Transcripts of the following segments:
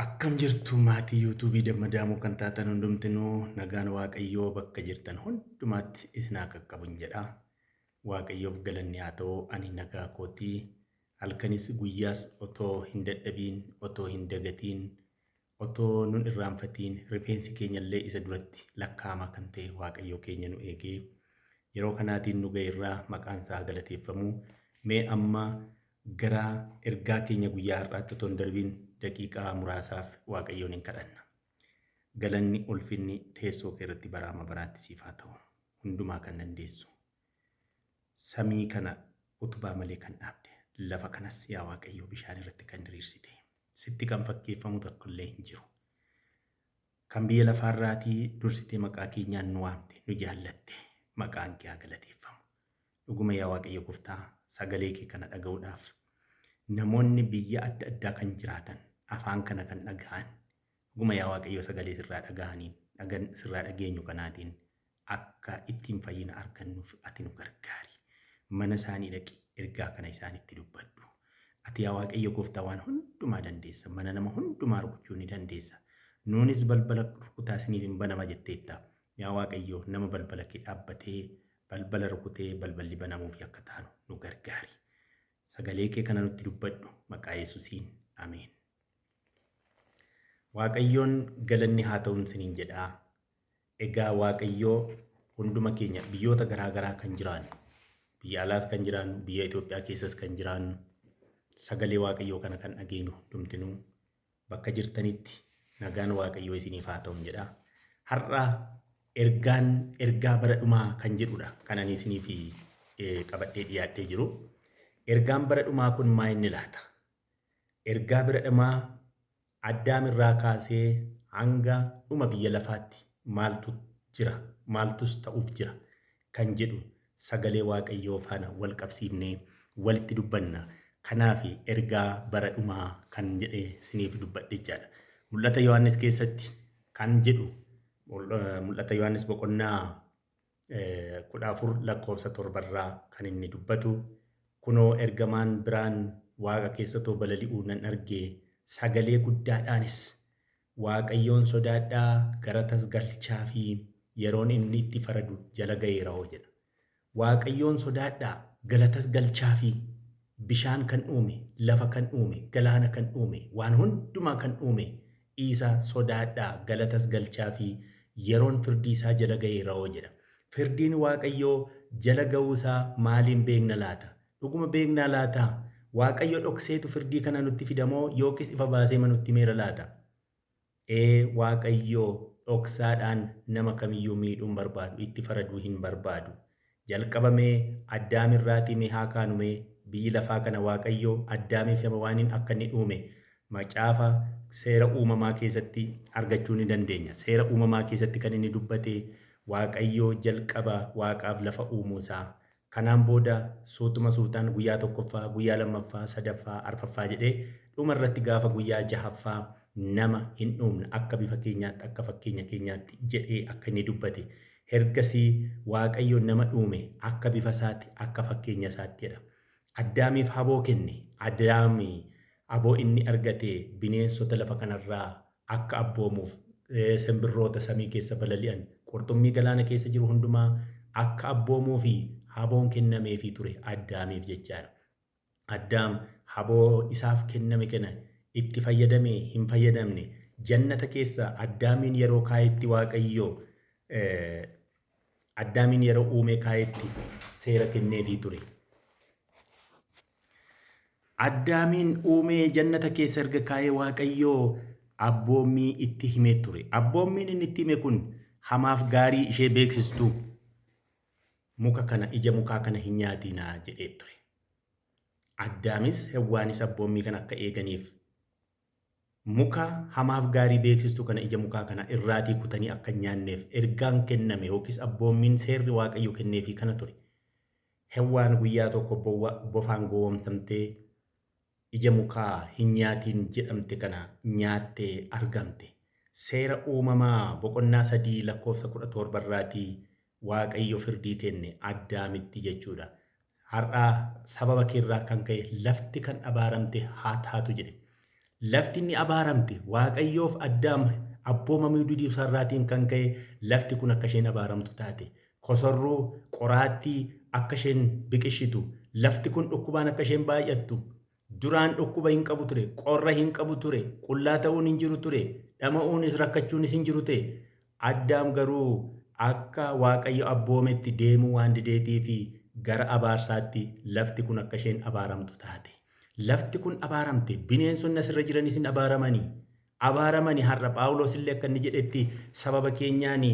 Akkam jirtu maatii yuutuubii dammadaamuu kan taatan hundumtinuu nagaan waaqayyoo bakka jirtan hundumaatti isin haa qaqqabun jedha. Waaqayyoof galanni haa ta'u ani nagaa kootii halkanis guyyaas otoo hin dadhabiin, otoo hin dagatiin, otoo nun irraanfatiin rifeensi keenyallee isa duratti lakkaa'ama kan ta'e waaqayyoo keenya nu eegee yeroo kanaatiin nu ga'eerraa maqaan isaa galateeffamu. Mee amma gara ergaa keenya guyyaa har'aatti otoo hin darbiin daqiiqaa muraasaaf waaqayyoon hin kadhanna. Galanni ulfinni teessoo kee irratti baraama baraatti siif haa ta'u. Hundumaa kan dandeessu. Samii kana utubaa malee kan dhaabde. Lafa kanas yaa waaqayyoo bishaan irratti kan diriirsite. Sitti kan fakkeeffamu tokkollee hin jiru. Kan biyya lafaarraatii dursitee maqaa keenyaan nu waamte, nu jaallatte. Maqaan kee haa galateeffamu. Dhuguma yaa waaqayyo gooftaa sagalee kee kana dhaga'uudhaaf namoonni biyya adda addaa kan jiraatan afaan kana kan dhaga'an dhuguma yaa waaqayyo sagalee sirraa dhaga'aniin sirraa dhageenyu kanaatiin akka ittiin fayyina argannuuf ati nu gargaari. Mana isaanii dhaqi ergaa kana isaanitti dubbadhu. Ati yaa waaqayyo gooftaa waan hundumaa dandeessa. Mana nama hundumaa rukuchuu ni dandeessa. Nuunis balbala rukutaa isiniif hin banama jetteetta. Yaa waaqayyo nama balbala kee dhaabbatee balbala rukutee balballi banamuuf akka taanu nu gargaari. Sagalee kee kana nutti dubbadhu maqaa Yesuusiin. Ameen. Waaqayyoon galanni haa ta'uun isiniin jedhaa. Egaa waaqayyoo hunduma keenya biyyoota garaagaraa kan jiraannu, biyya alaas kan jiraannu, biyya Itoophiyaa keessas kan jiraannu, sagalee waaqayyoo kana kan dhageenyu hundumtinuu bakka jirtanitti nagaan waaqayyoo isiniif haa ta'uun jedhaa. Har'a ergaa bara dhumaa kan jedhudha kan ani isiniif qabadhee dhiyaadhee jiru. Ergaan bara dhumaa kun maa inni laata? Ergaa bara dhumaa Addaamirraa kaasee hanga dhuma biyya lafaatti maaltu jira? Maaltus ta'uuf jira? Kan jedhu sagalee waaqayyoo faana wal qabsiifnee walitti dubbanna. Kanaaf ergaa bara dhumaa kan jedhee isiniif dubbadhe jechaadha. Mul'ata Yohaannis keessatti kan jedhu mul'ata Yohaannis boqonnaa 14 lakkoofsa 7 kan inni dubbatu. Kunoo ergamaan biraan waaqa keessatoo balali'uu nan argee sagalee guddaadhaanis waaqayyoon sodaadhaa gara tasgalchaa fi yeroon inni itti faradu jala ga'eera jedha. Waaqayyoon sodaadhaa gara tasgalchaa fi bishaan kan uume, lafa kan uume, galaana kan uume, waan hundumaa kan uume isa sodaadhaa gara tasgalchaa fi yeroon firdii isaa jala ga'eera jedha. Firdiin waaqayyoo jala ga'uusaa maaliin beekna laata? Dhuguma beeknaa laata? Waaqayyo dhokseetu firdii kana nutti fidamoo yookiis ifa baasee nutti meera laata? Waaqayyo dhoksaadhaan nama kamiyyuu miidhuun barbaadu, itti faraduu hin barbaadu. Jalqabamee Addaamirraatii mee haa kaanumee biyyi lafaa kana waaqayyo Addaamiif waan akka inni uume macaafa seera uumamaa keessatti argachuu ni dandeenya. Seera uumamaa keessatti kan inni dubbate waaqayyo jalqaba waaqaaf lafa uumuusaa. Kanaan booda suutuma suutaan guyyaa tokkoffaa, guyyaa lammaffaa, sadaffaa, arfaffaa jedhee dhuma irratti gaafa guyyaa jahaffaa nama hin uumne akka bifa keenyaatti, akka fakkeenya keenyaatti jedhee akka inni dubbate. Ergasii waaqayyo nama uume akka bifa isaatti, akka fakkeenya isaatti jedha. Addaamiif haboo kenne. Addaamii haboo inni argate bineensota lafa kanarraa akka abboomuuf, simbirroota samii keessa balali'an, qurxummii galaana keessa jiru hundumaa akka abboomuu fi haboon kennameefii ture Addaamiif jechaadha. Addaam haboo isaaf kenname kana itti fayyadamee hin fayyadamne jannata keessa Addaamiin yeroo kaayetti waaqayyoo Addaamiin yeroo uume kaayetti seera kenneefii ture. Addaamiin uumee jannata keessa erga kaayee waaqayyoo abboommii itti himee ture. Abboommiin inni itti hime kun hamaaf gaarii ishee beeksistuu. Muka kana ija mukaa kana hin nyaatinaa jedhee ture. Addaamis Hewwaanis abboommii kana akka eeganiif muka hamaaf gaarii beeksistu kana ija mukaa kana irraatii kutanii akka hin nyaanneef ergaan kenname yookiis abboommiin seerri waaqayyo kenneefii kana ture. Hewwaan guyyaa tokko bofaan gowwoomsamtee ija mukaa hin nyaatiin jedhamte kana nyaattee argamte. Seera uumamaa boqonnaa 3 lakkoofsa 17 irraatii waaqayyo firdii kenne Addaamitti jechuudha. Har'aa sababa keerraa kan ka'e lafti kan abaaramte haa taatu jedhe. Lafti inni abaaramte Waaqayyoof Addaam abboomamuu diduu isaarraatiin kan ka'e lafti kun akka isheen abaaramtu taate. Kosorruu qoraattii akka isheen biqishitu lafti kun dhukkubaan akka isheen baay'attu duraan dhukkuba hin qabu ture, qorra hin qabu ture, qullaa ta'uun hin jiru ture, dhama'uunis rakkachuunis hin jiru ta'e. Addaam garuu akka Waaqayyo abboometti deemuu waan dideetii fi gara abaarsaatti lafti kun akka isheen abaaramtu taate. Lafti kun abaaramte bineensonni asirra jiranis hin abaaramanii har'a Phaawulos illee akka inni jedhetti sababa keenyaan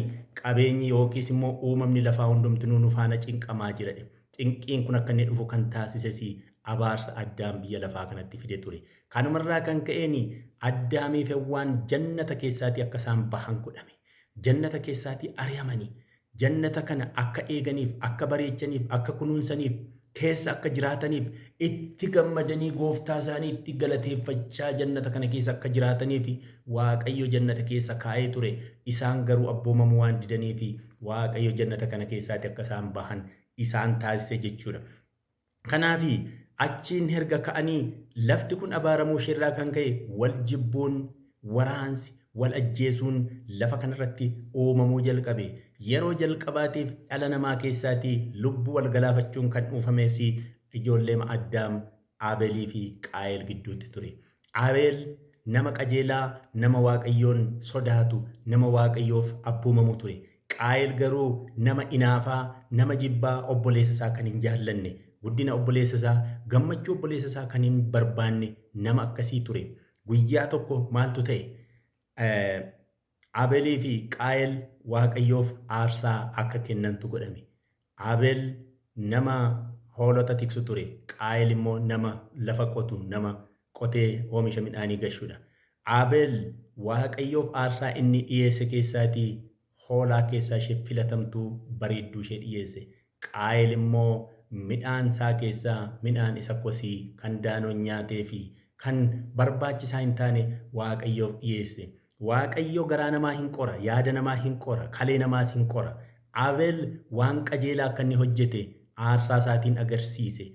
qabeenyi yookiis immoo uumamni lafaa hundumtinuu nu faana cinqamaa jira. Cinqiin kun akka inni dhufu kan taasises abaarsa Addaam biyya lafaa kanatti fide ture. Kanumarraa kan ka'een Addaamiif Hewwaan jannata keessaatii akka isaan bahan godhame. Jannata keessaatii ari'amanii jannata kana akka eeganiif, akka bareechaniif, akka kunuunsaniif, keessa akka jiraataniif, itti gammadanii gooftaa isaanii itti galateeffachaa jannata kana keessa akka jiraataniif Waaqayyo jannata keessa kaa'ee ture. Isaan garuu abboomamuu waan didaniif Waaqayyo jannata kana keessaatii akka isaan bahan isaan taasise jechuudha. Kanaaf achiin erga ka'anii lafti kun abaaramuu isheerraa kan ka'e wal jibbuun, waraansi, wal ajjeesuun lafa kanarratti uumamuu jalqabe. Yeroo jalqabaatiif dhala namaa keessaatii lubbuu wal galaafachuun kan dhuufameef ijoollee Addaam, Aabeelii fi Qaayel gidduutti ture. Aabeel nama qajeelaa, nama Waaqayyoon sodaatu, nama Waaqayyoof abboomamu ture. Qaayel garuu nama inaafaa, nama jibbaa, obboleessa isaa kan hin jaallanne, guddina obboleessa isaa, gammachuu obboleessa isaa kan hin barbaanne nama akkasii ture. Guyyaa tokko maaltu ta'e? Aabeelii fi Qaayel Waaqayyoof aarsaa akka kennantu godhame. Aabeel nama hoolota tiksu ture. Qaayel immoo nama lafa qotu, nama qotee oomisha midhaanii gashuudha. Aabeel Waaqayyoof aarsaa inni dhiyeesse keessaatii hoolaa keessaa ishee filatamtuu bareedduu ishee dhiyeesse. Qaayel immoo midhaan isaa keessaa midhaan isa kosii kan daanoon nyaatee fi kan barbaachisaa hin taane Waaqayyoof dhiyeesse. Waaqayyo garaa namaa hin qora, yaada namaa hin qora, kalee namaas hin qora. Aabeel waan qajeelaa akka inni hojjete aarsaa isaatiin agarsiise.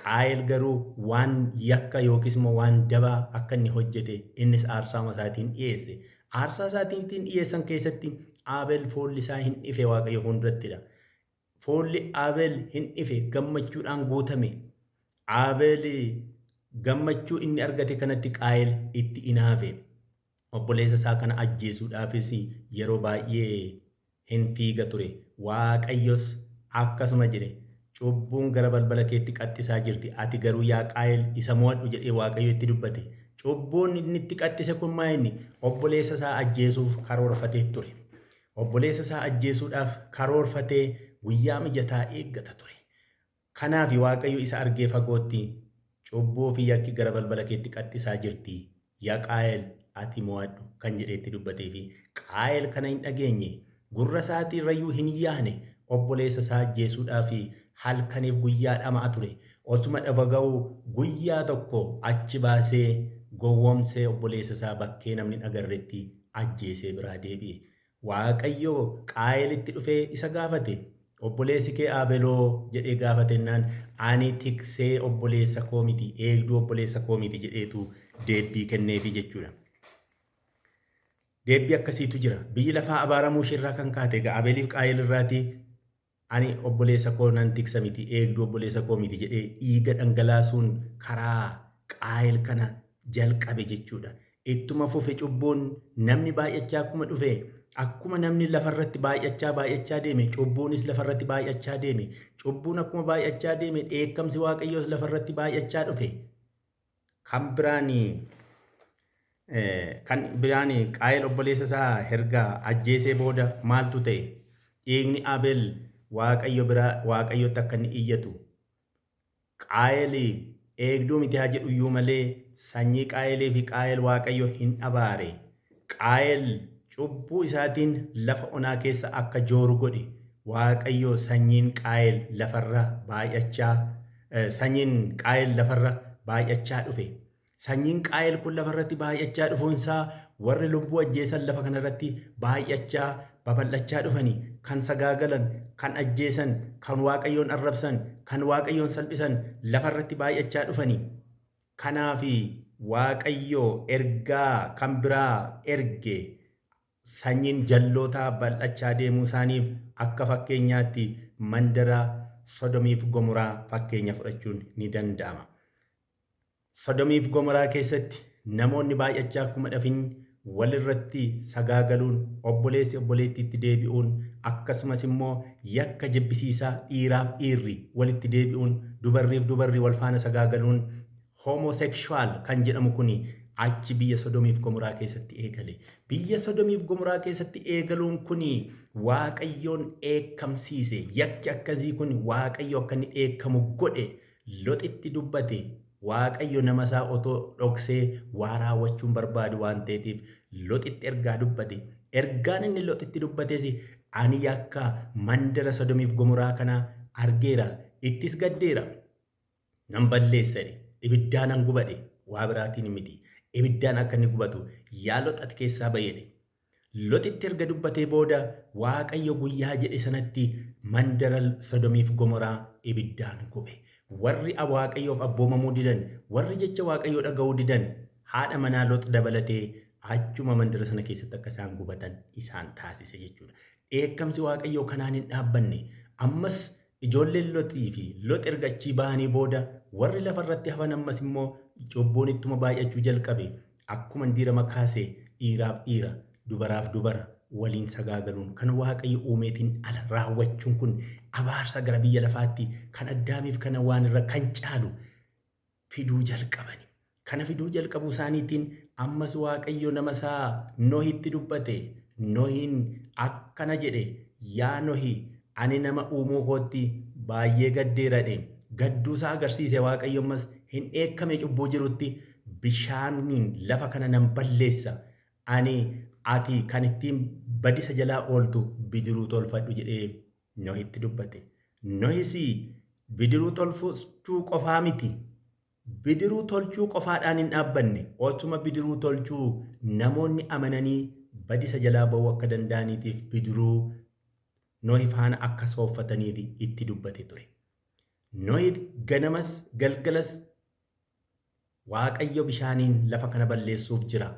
Qaayel garuu waan yakka yookiis immoo waan dabaa akka inni hojjete innis aarsaa isaatiin dhiyeesse. Aarsaa isaatiin dhiyeessan keessatti Aabeel foolli isaa hin ife Waaqayyo fuuldurattidha. Foolli Aabeel hin ife gammachuudhaan guutame. Aabeel gammachuu inni argate kanatti Qaayel itti inaafe. Obboleessa isaa kana ajjeesuudhaafis yeroo baay'ee hin fiiga ture. Waaqayyos akkasuma jedhe, cubbuun gara balbala keetti qaxxisaa jirti. Ati garuu yaa Qaayel isa mo'adhu jedhee Waaqayyo itti dubbate. Cubbuun inni itti qaxxise kun maayinni obboleessa isaa ajjeesuuf karoorfatee ture. Obboleessa isaa ajjeesuudhaaf karoorfatee guyyaa mijataa eeggata ture. Kanaaf Waaqayyo isa argee fagootti cubbuu fi yakki gara balbala keetti qaxxisaa jirti. Yaa Qaayel ati mo'adhu kan jedheetti dubbatee fi Qaayel kana hin dhageenye, gurra isaatii irrayyuu hin yaane, obboleessa isaa ajjeesuudhaaf halkaniif guyyaa dhama'a ture. Osuma dhaga'uu guyyaa tokko achi baasee gowwoomsee obboleessa isaa bakkee namni agarretti ajjeesee biraa deebi'e. Waaqayyo Qaayelitti dhufee isa gaafate. Obboleessi kee Aabeeloo jedhee gaafatennaan ani tiksee obboleessa koo miti, eegduu obboleessa koo miti jedheetu deebii kenneefi jechuudha. Deebii akkasiitu jira. Biyyi lafaa abaaramuu isheerraa kan kaate egaa Aabeeliif Qaayel irraati ani obboleessa koo nan tiksa miti, eegduu obboleessa koo miti jedhee dhiiga dhangalaasuun karaa Qaayel kana jalqabe jechuudha. Ittuma fufe cubbuun namni baay'achaa akkuma dhufe, akkuma namni lafarratti baay'achaa deeme, cubbuunis lafarratti baay'achaa deeme. Cubbuun akkuma baay'achaa deeme, dheekkamsi Waaqayyoos lafarratti baay'achaa dhufe. Kan biraan Qaayel obboleessa isaa erga ajjeesee booda maaltu ta'e? Dhiigni Aabeel Waaqayyotti akka inni iyyatu. Qaayel eegduu miti haa jedhu iyyuu malee sanyii Qaayelee fi Qaayel Waaqayyo hin abaare. Qaayel cubbuu isaatiin lafa onaa keessa akka jooru godhe. Waaqayyo sanyiin Qaayel lafarra baay'achaa dhufe. Sanyiin Qaayel kun lafarratti baay'achaa dhufuunsaa warri lubbuu ajjeesan lafa kanarratti baay'achaa babal'achaa dhufanii, kan sagaagalan, kan ajjeesan, kan Waaqayyoon arrabsan, kan Waaqayyoon salphisan lafarratti baay'achaa dhufanii. Kanaaf Waaqayyoo ergaa kan biraa erge sanyiin jallootaa bal'achaa deemuu isaaniif akka fakkeenyaatti mandara Sodomiif Gomoraa fakkeenya fudhachuun ni danda'ama. Sodomiif Gomoraa keessatti namoonni baay'achaa akkuma dhafin walirratti sagaagaluun obboleessi obboleettiitti deebi'uun akkasumas immoo yakka jibbisiisaa dhiiraaf dhiirri walitti deebi'uun dubarriif dubarri wal faana sagaagaluun homosekshuwaal kan jedhamu kuni achi biyya Sodomiif Gomoraa keessatti eegale. Biyya Sodomiif Gomoraa keessatti eegaluun kuni Waaqayyoon eekkamsiise. Yakki akkasii kun Waaqayyo akka inni eekkamu godhe Loxitti dubbate. Waaqayyo nama isaa otoo dhoksee waa raawwachuun barbaadu waan ta'eef Loxitti ergaa dubbate. Ergaan inni Loxitti dubbates ani yakka mandara Sodomiif Gomoraa kana argeera. Ittis gaddeera. Nan balleessade. Ibiddaan nan gubadhe. Waa biraatiin miti. Ibiddaan akka inni gubatu yaa Loxati keessaa bayyade. Loxitti erga dubbatee booda Waaqayyo guyyaa jedhe sanatti mandara Sodomiif Gomoraa ibiddaan gube. Warri Waaqayyoof abboomamuu didan, warri jecha Waaqayyoo dhaga'uu didan, haadha manaa Lox dabalatee achuma mandara sana keessatti akka isaan gubatan isaan taasise jechuudha. Eekkamsi Waaqayyoo kanaan hin dhaabbanne. Ammas ijoolleen Loxii fi Lox erga achii bahanii booda warri lafarratti hafan ammas immoo cubbuun ittuma baay'achuu jalqabe. Akkuma diirama kaasee dhiiraaf dhiira, dubaraaf dubara waliin sagaagaluun kan Waaqayyo uumeetiin ala raawwachuun kun abaarsa gara biyya lafaatti kan Addaamiif kana waan irra kan caalu fiduu jalqabani. Kana fiduu jalqabuu isaaniitiin ammas Waaqayyo nama isaa Nohitti dubbate. Nohiin akkana jedhe, yaa Nohi ani nama uumuu kootti baay'ee gaddeeradhe. Gadduusaa agarsiise Waaqayyo ammas hin eekkame cubbuu jirutti bishaaniin lafa kana nan balleessa. Ati kan ittiin badisa jalaa ooltu bidiruu tolfadhu jedhee Nohitti dubbate. Nohis bidiruu tolfachuu qofaa miti. Bidiruu tolchuu qofaadhaan hin dhaabbanne. Otuma bidiruu tolchuu namoonni amananii badisa jalaa ba'uu akka danda'aniitiif bidiruu Nohi faana akka sooffataniif itti dubbate ture. Nohi ganamas galgalas Waaqayyo bishaaniin lafa kana balleessuuf jira.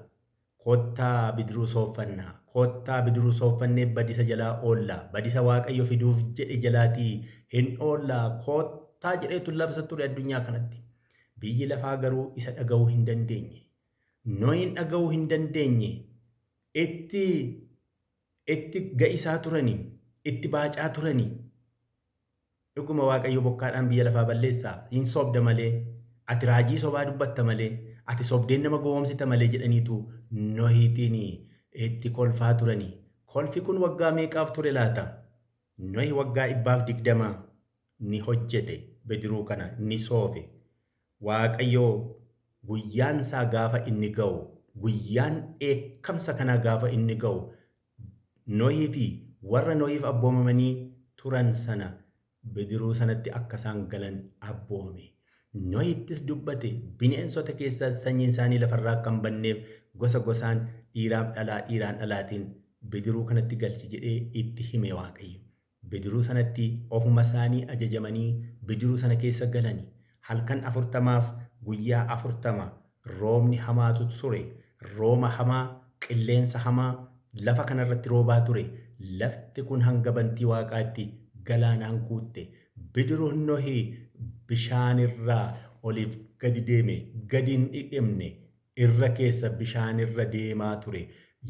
Kottaa bidiruu sooffannaa. Kottaa bidiruu sooffannee badisa jalaa oollaa. Badisa Waaqayyo fiduuf jedhe jalaatii hin oollaa. Kottaa jedheetu labsa ture addunyaa kanatti. Biyyi lafaa garuu isa dhaga'uu hin dandeenye. Nohiin dhaga'uu hin dandeenye. Itti ga'isaa turanii. Itti baacaa turanii. Dhuguma Waaqayyo bokkaadhaan biyya lafaa balleessaa. Hin sobda malee. Ati raajii sobaa dubbatta malee. Ati sobdeen nama gowwoomsita malee jedhaniitu Nohiitiin itti kolfaa turanii. Kolfi kun waggaa meeqaaf ture laata? Nohi waggaa 120 ni hojjete bidiruu kana ni soofe. Waaqayyoo guyyaan isaa gaafa inni ga'u, guyyaan eekkamsa kanaa gaafa inni ga'u, Nohii fi warra Nohiif abboomamanii turan sana bidiruu sanatti akka isaan galan abboome. Nohittis dubbate bineensota keessaa sanyiin isaanii lafarraa akka hin banneef gosa gosaan dhiiraan dhalaatiin bidiruu kanatti galchi jedhee itti hime Waaqayyo. Bidiruu sanatti ofuma isaanii ajajamanii bidiruu sana keessa galanii halkan 40 guyyaa 40 roobni hamaatu ture. Rooma hamaa, qilleensa hamaa lafa kanarratti roobaa ture. Lafti kun hanga bantii Waaqaatti galaanaan guutte. Bidiruun Nohii bishaanirraa oliif gadi deeme, gadi hin dhidhimne, irra keessa bishaanirra deemaa ture.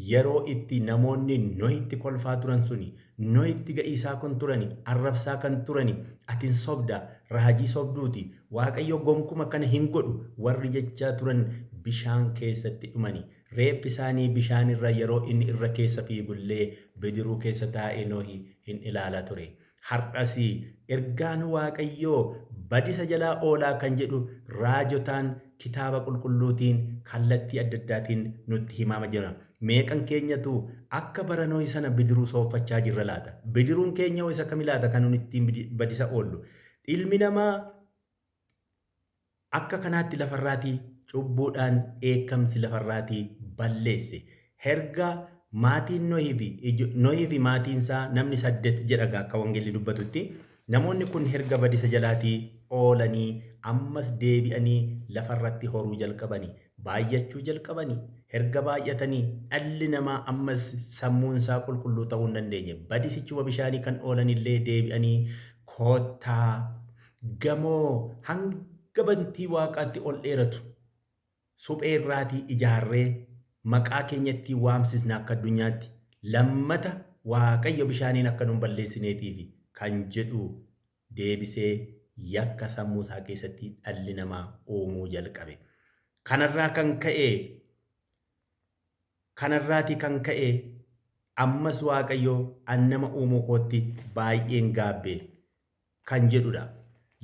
Yeroo itti namoonni Nohitti kolfaa turan suni, Nohitti ga'iisaa kan turani, arrabsaa kan turani, atiin sobda, raajii sobduuti, Waaqayyo gonkuma kana hin godhu warri jechaa turan bishaan keessatti dhumani. Reeffi isaanii bishaanirra yeroo inni irra keessa fiigullee bidiruu keessa taa'ee Nohi hin ilaala ture. Har'as ergaan Waaqayyoo badisa jalaa oolaa kan jedhu raajotaan kitaaba qulqulluutiin kallattii adda addaatiin nutti himama jira. Meeqan keenyatu akka bara Nohi sana bidiruu sooffachaa jirra laata? Bidiruun keenya isa kami laata kan nuti ittiin badisa oollu? Ilmi namaa akka kanaatti lafarraatii cubbuudhaan eekkamsi lafarraatii balleesse. Herga maatiin Nohii fi maatiinsaa namni 8 jedha akka wangeelli dubbatutti. Namoonni kun herga badisa jalaatii oolanii ammas deebi'anii lafarratti horuu jalqabanii. baay'achuu jalqabanii erga baay'atanii dhalli namaa ammas sammuun isaa qulqulluu ta'uu hin dandeenye badisichuma bishaanii kan oolanillee deebi'anii koottaa gamoo hanga bantii waaqaatti ol dheeratu suphee irraatii ijaarree maqaa keenyatti waamsisna akka addunyaatti lammata waaqayyo bishaaniin akka nun balleessineetiif kan jedhu deebisee yakka sammuu isaa keessatti dhalli namaa uumuu jalqabe. Kanarraatii kan ka'e ammas waaqayyo nama uumuu kootti baay'een gaabbe kan jedhudha.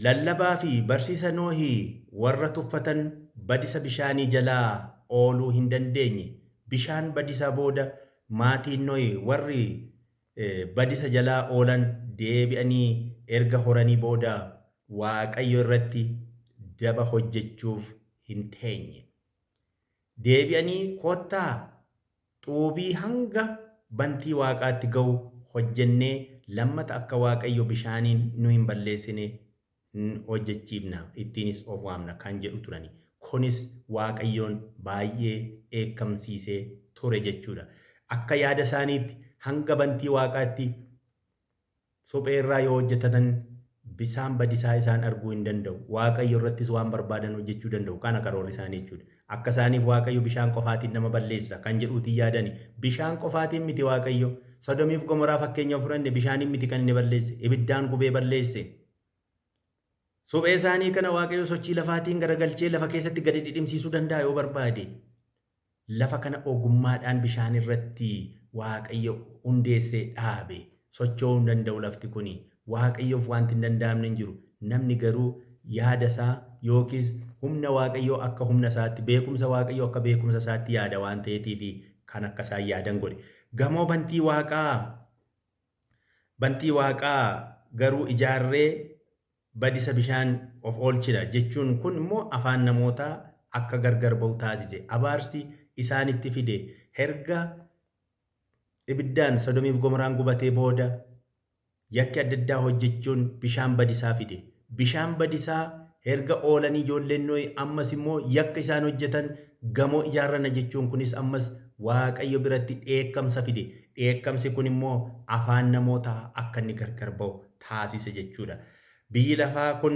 Lallabaa fi barsiisa Noohii warra tuffatan badisa bishaanii jalaa ooluu hin dandeenye. Bishaan badisaa booda maatiin Noohii warri badisa jalaa oolan deebi'anii erga horanii booda waaqayyo irratti daba hojjechuuf hin teenye. Deebi'anii koottaa xuubii hanga bantii waaqaatti ga'u hojjennee lammata akka waaqayyo bishaaniin nu hin balleessine hojjechiifna ittiinis of waamna kan jedhu turani. Kunis waaqayyoon baay'ee eekkamsiisee ture jechuudha. Akka yaada isaaniitti hanga bantii waaqaatti suphee irraa yoo hojjetatan bishaan badisaa isaan arguu hin danda'u. Waaqayyo irrattis waan barbaadan hojjechuu danda'u. Kana karoorri isaanii jechuudha. Akka isaaniif waaqayyo bishaan qofaatiin nama balleessa kan jedhuutiin yaadani. Bishaan qofaatiin miti waaqayyo. Sodomiif Gomoraa fakkeenya fudhanne bishaaniin miti kan inni balleesse. Ibiddaan gubee balleesse. Suphee isaanii kana waaqayyo sochii lafaatiin garagalchee lafa keessatti gadi dhidhimsiisuu danda'a yoo barbaade. Lafa kana ogummaadhaan bishaan irratti waaqayyo hundeessee dhaabe. Socho'uu hin danda'u lafti kuni. Waaqayyoof wanti hin danda'amne hin jiru. Namni garuu yaada isaa yookiis humna waaqayyoo akka humna isaatti, beekumsa waaqayyoo akka beekumsa isaatti yaada waan ta'eetiif kan akka isaan yaadan godhe. Gamoo bantii waaqaa garuu ijaarree badisa bishaan of oolchina jechuun kun immoo afaan namootaa akka gargar ba'u taasise. Abaarsi isaanitti fide erga ibiddaan Sodomiif Gomoraan gubatee booda yakki adda addaa hojjechuun bishaan badisaa fide. Bishaan badisaa erga oolanii ijoolleen Noohi ammas immoo yakka isaan hojjetan gamoo ijaarrana jechuun kunis ammas waaqayyo biratti dheekkamsa fide. Dheekkamsi kun immoo afaan namootaa akka inni gargar ba'u taasise jechuudha. Biyyi lafaa kun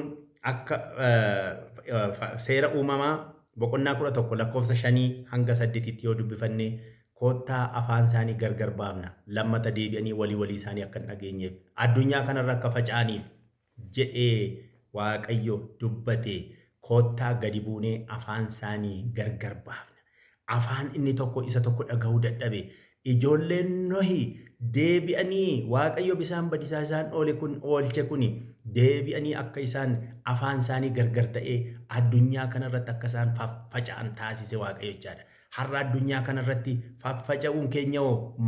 akka seera uumamaa boqonnaa 11 lakkoofsa 5 hanga 8 yoo dubbifanne koottaa afaan isaanii gargar baafna. Lammata deebi'anii walii isaanii akka hin dhageenyeef addunyaa kanarra akka faca'aniif jedhee waaqayyo dubbate koottaa gadi buunee afaan isaanii gargar baafna. Afaan inni tokko isa tokko dhaga'uu dadhabe. Ijoolleen Nohi deebi'anii waaqayyo bishaan badisaa isaan oolche kuni deebi'anii akka isaan afaan isaanii gargar ta'ee addunyaa kanarratti akka isaan faffaca'an taasise waaqayyo jechaadha. Har'a addunyaa kanarratti faffaca'uun keenya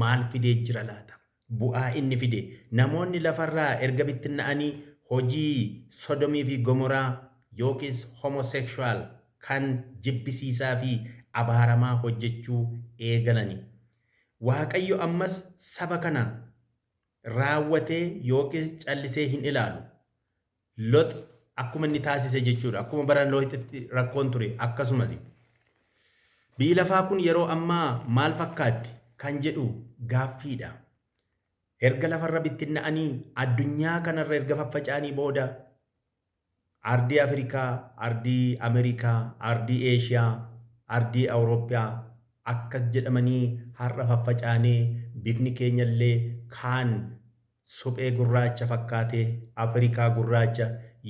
maal fidee jira laata? Bu'aa inni fide namoonni lafarraa erga bittinna'anii hojii Sodomii fi Gomoraa yookiis homosexual kan jibbisiisaa fi abaaramaa hojjechuu eegalani. Waaqayyo ammas saba kana raawwatee yookiis callisee hin ilaalu. Lot akkuma inni taasise jechuudha. Akkuma bara Looxitti rakkoon ture akkasumas. Biyyi lafaa kun yeroo ammaa maal fakkaatti kan jedhu gaaffiidha. Erga lafarra bittinna'anii addunyaa kanarra erga faffaca'anii booda ardii Afrikaa, ardii Ameerikaa, ardii Eeshiyaa, ardii Awurooppiyaa akkas jedhamanii har'a faffaca'anii bifni keenyallee kaan suphee gurraacha fakkaatee Afrikaa gurraacha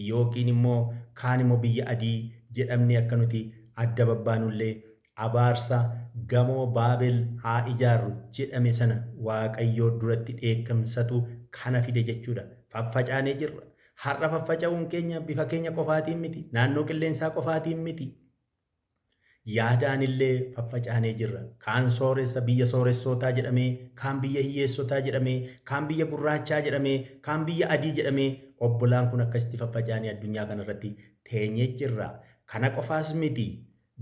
yookiin immoo kaan immoo biyya adii jedhamne akka nuti adda babbaanullee abaarsa gamoo Baabel haa ijaarru jedhame sana waaqayyoo duratti dheekkamsatu kana fide jechuudha. Faffaca'anii jirra. Har'a faffaca'uun keenya bifa keenya qofaatiin miti. Naannoo qilleensaa qofaatiin miti. Yaadaan illee faffaca'anii jirra. Kaan sooressa biyya sooressootaa jedhamee, kaan biyya hiyyeessotaa jedhamee, kaan biyya gurraachaa jedhamee, kaan biyya adii jedhamee obbolaan kun akkasitti faffaca'anii addunyaa kanarratti teenyee jirra. Kana qofaas miti.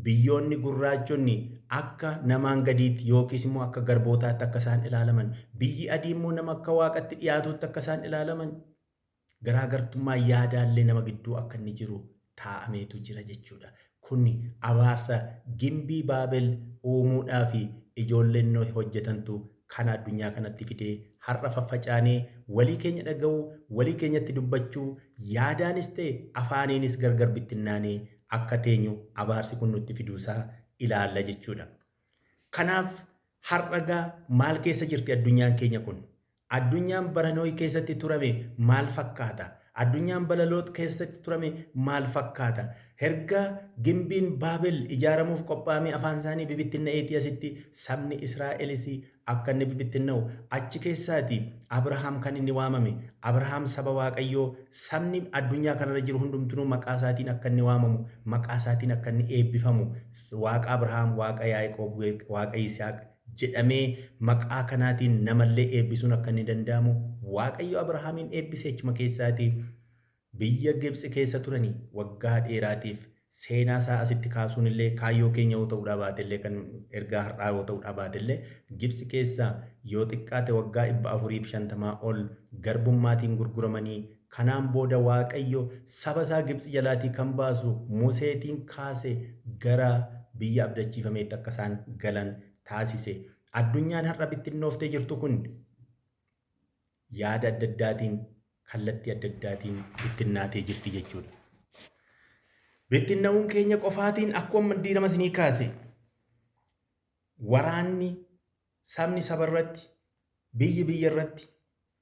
Biyyoonni gurraachonni akka namaan gadiitti yookiis immoo akka garbootaatti akka isaan ilaalaman, biyyi adii immoo nama akka waaqatti dhiyaatutti akka isaan ilaalaman, garaagartummaa yaadaallee nama gidduu akka inni jiru taa'ameetu jira jechuudha. Kun abaarsa gimbii Baabel uumuudhaa fi ijoolleen Nohi hojjetantu kan addunyaa kanatti fidee har'a faffacaanee walii keenya dhaga'uu, walii keenyatti dubbachuu, yaadaanis ta'e afaaniinis gargar bittinnaanee akka teenyu abaarsi kun nutti fiduusaa ilaalla jechuudha. Kanaaf har'a maal keessa jirti addunyaan keenya kun? Addunyaan bara Nohi keessatti turame maal fakkaata? Addunyaan bara Loot keessatti turame maal fakkaata? Erga gimbiin Baabel ijaaramuuf qophaa'ame afaan isaanii bibittinna'eetii asitti sabni Israa'elis akka inni bibittinna'u achi keessaati Abrahaam kan inni waamame. Abrahaam saba Waaqayyoo, sabni addunyaa kanarra jiru hundumtuu maqaa isaatiin akka inni waamamu, maqaa isaatiin akka inni eebbifamu, Waaqa Abrahaam, Waaqa Yaaqoob, Waaqa Yisaaq jedhamee maqaa kanaatiin namallee eebbisuun akka inni danda'amu Waaqayyo Abrahaamin eebbisee achuma keessaati. Biyya Gibxi keessa turanii waggaa dheeraatiif seenaa isaa asitti kaasuun illee kaayyoo keenya yoo ta'uudhaa baatellee kan ergaa har'aa yoo ta'uudhaa baatellee Gibxi keessa yoo xiqqaate waggaa 450 ol garbummaatiin gurguramanii kanaan booda Waaqayyo saba isaa Gibxi jalaatii kan baasu Museetiin kaase gara biyya abdachiifameetti akka isaan galan taasise. Addunyaan har'a bittinnooftee jirtu kun yaada adda addaatiin kallattii adda addaatiin bittinnaatee jirti jechuudha. Bittinna'uun keenya qofaatiin akkuma diirama isinii kaase waraanni sabni saba irratti, biyyi biyya irratti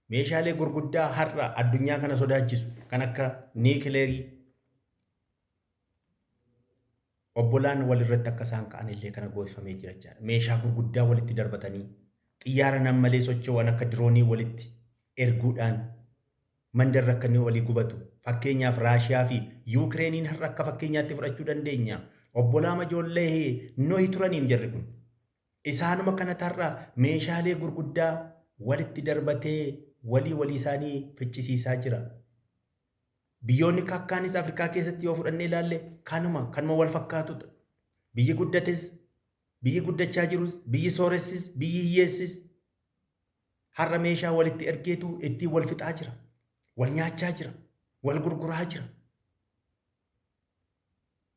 meeshaalee gurguddaa har'a addunyaa kana sodaachisu kan akka niikileerii obbolaan walirratti akka isaan ka'an illee kana goosifamee jira jechaadha. Meeshaa gurguddaa walitti darbatanii xiyyaara nam malee socho'an akka diroonii walitti erguudhaan mandarra akka inni walii gubatu. Fakkeenyaaf Raashiyaa fi Yuukireeniin har'a akka fakkeenyaatti fudhachuu dandeenya. Obbolaama ijoollee Nohi turaniin jarri kun. Isaanuma kanatti har'a meeshaalee gurguddaa walitti darbatee walii isaanii ficcisiisaa jira. Biyyoonni kakkaanis Afrikaa keessatti yoo fudhannee ilaalle kanuma wal fakkaatudha. Biyyi guddates, biyyi guddachaa jirus, biyyi sooressis, biyyi hiyyeessis har'a meeshaa walitti ergeetu ittiin wal fixaa jira. Wal nyaachaa jira, wal gurguraa jira.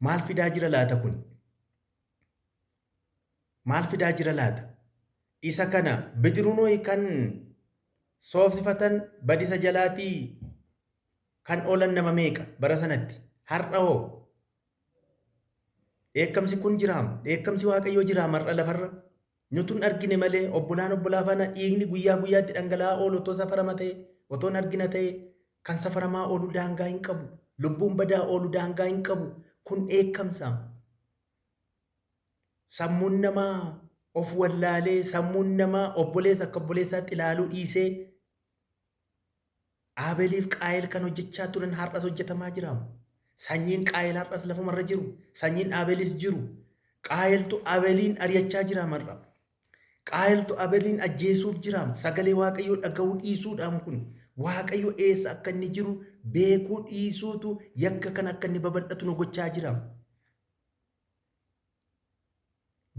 Maal fidaa jira laata kun? Maal fidaa jira laata? Isa kana bidiruu Nohi kan soofsifatan badisa jalaatii kan oolan nama meeqa bara sanatti? Har'a hoo? Dheekkamsi kun jiraama? Dheekkamsi Waaqayyoo jiraama har'a lafarra? Nutuun argine malee obbolaan obbolaa faana dhiigni guyyaa guyyaatti dhangala'aa oolu otoo safarama ta'e, otoon argina ta'e kan safaramaa oolu daangaa hin qabu. Lubbuun badaa oolu daangaa hin qabu. Kun dheekkamsa. Sammuun namaa of wallaalee, sammuun namaa obboleessa akka obboleessaatti ilaaluu dhiisee Aabeliif Qaayel kan hojjechaa turan har'as hojjetamaa jiraama. Sanyiin Qaayel har'as lafumarra jiru. Sanyiin Aabelis jiru. Qaayeltu Aabeliin ari'achaa jiraama har'a. Qaayeltu Aabeliin ajjeesuuf jiraama. Sagalee Waaqayyoo dhaga'uu dhiisuudhaan kun Waaqayyo eessa akka inni jiru beekuu dhiisuutu yakka kan akka inni babal'atu nu gochaa jiraama.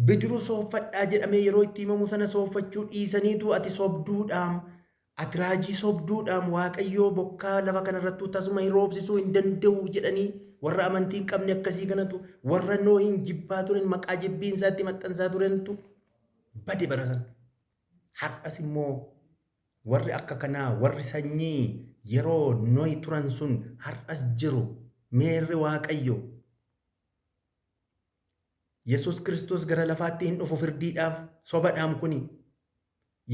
Bidiruu sooffadhaa jedhamee yeroo itti himamu sana sooffachuu dhiisaniitu ati sobduudhaan, ati raajii sobduudhaan Waaqayyoo bokkaa lafa kanarrattuu tasuma hin roobsisuu hin danda'u jedhanii warra amantii hin qabne akkasii kanatu warra Nohiin jibbaa turan maqaa jibbiinsaatti maxxansaa turantu bade bara sana. Har'as immoo warri akka kanaa warri sanyii yeroo Nohi turan sun har'as jiru. Meerri Waaqayyo Yesus Kiristoos gara lafaatti hin dhufu firdiidhaaf sobadhaam kuni.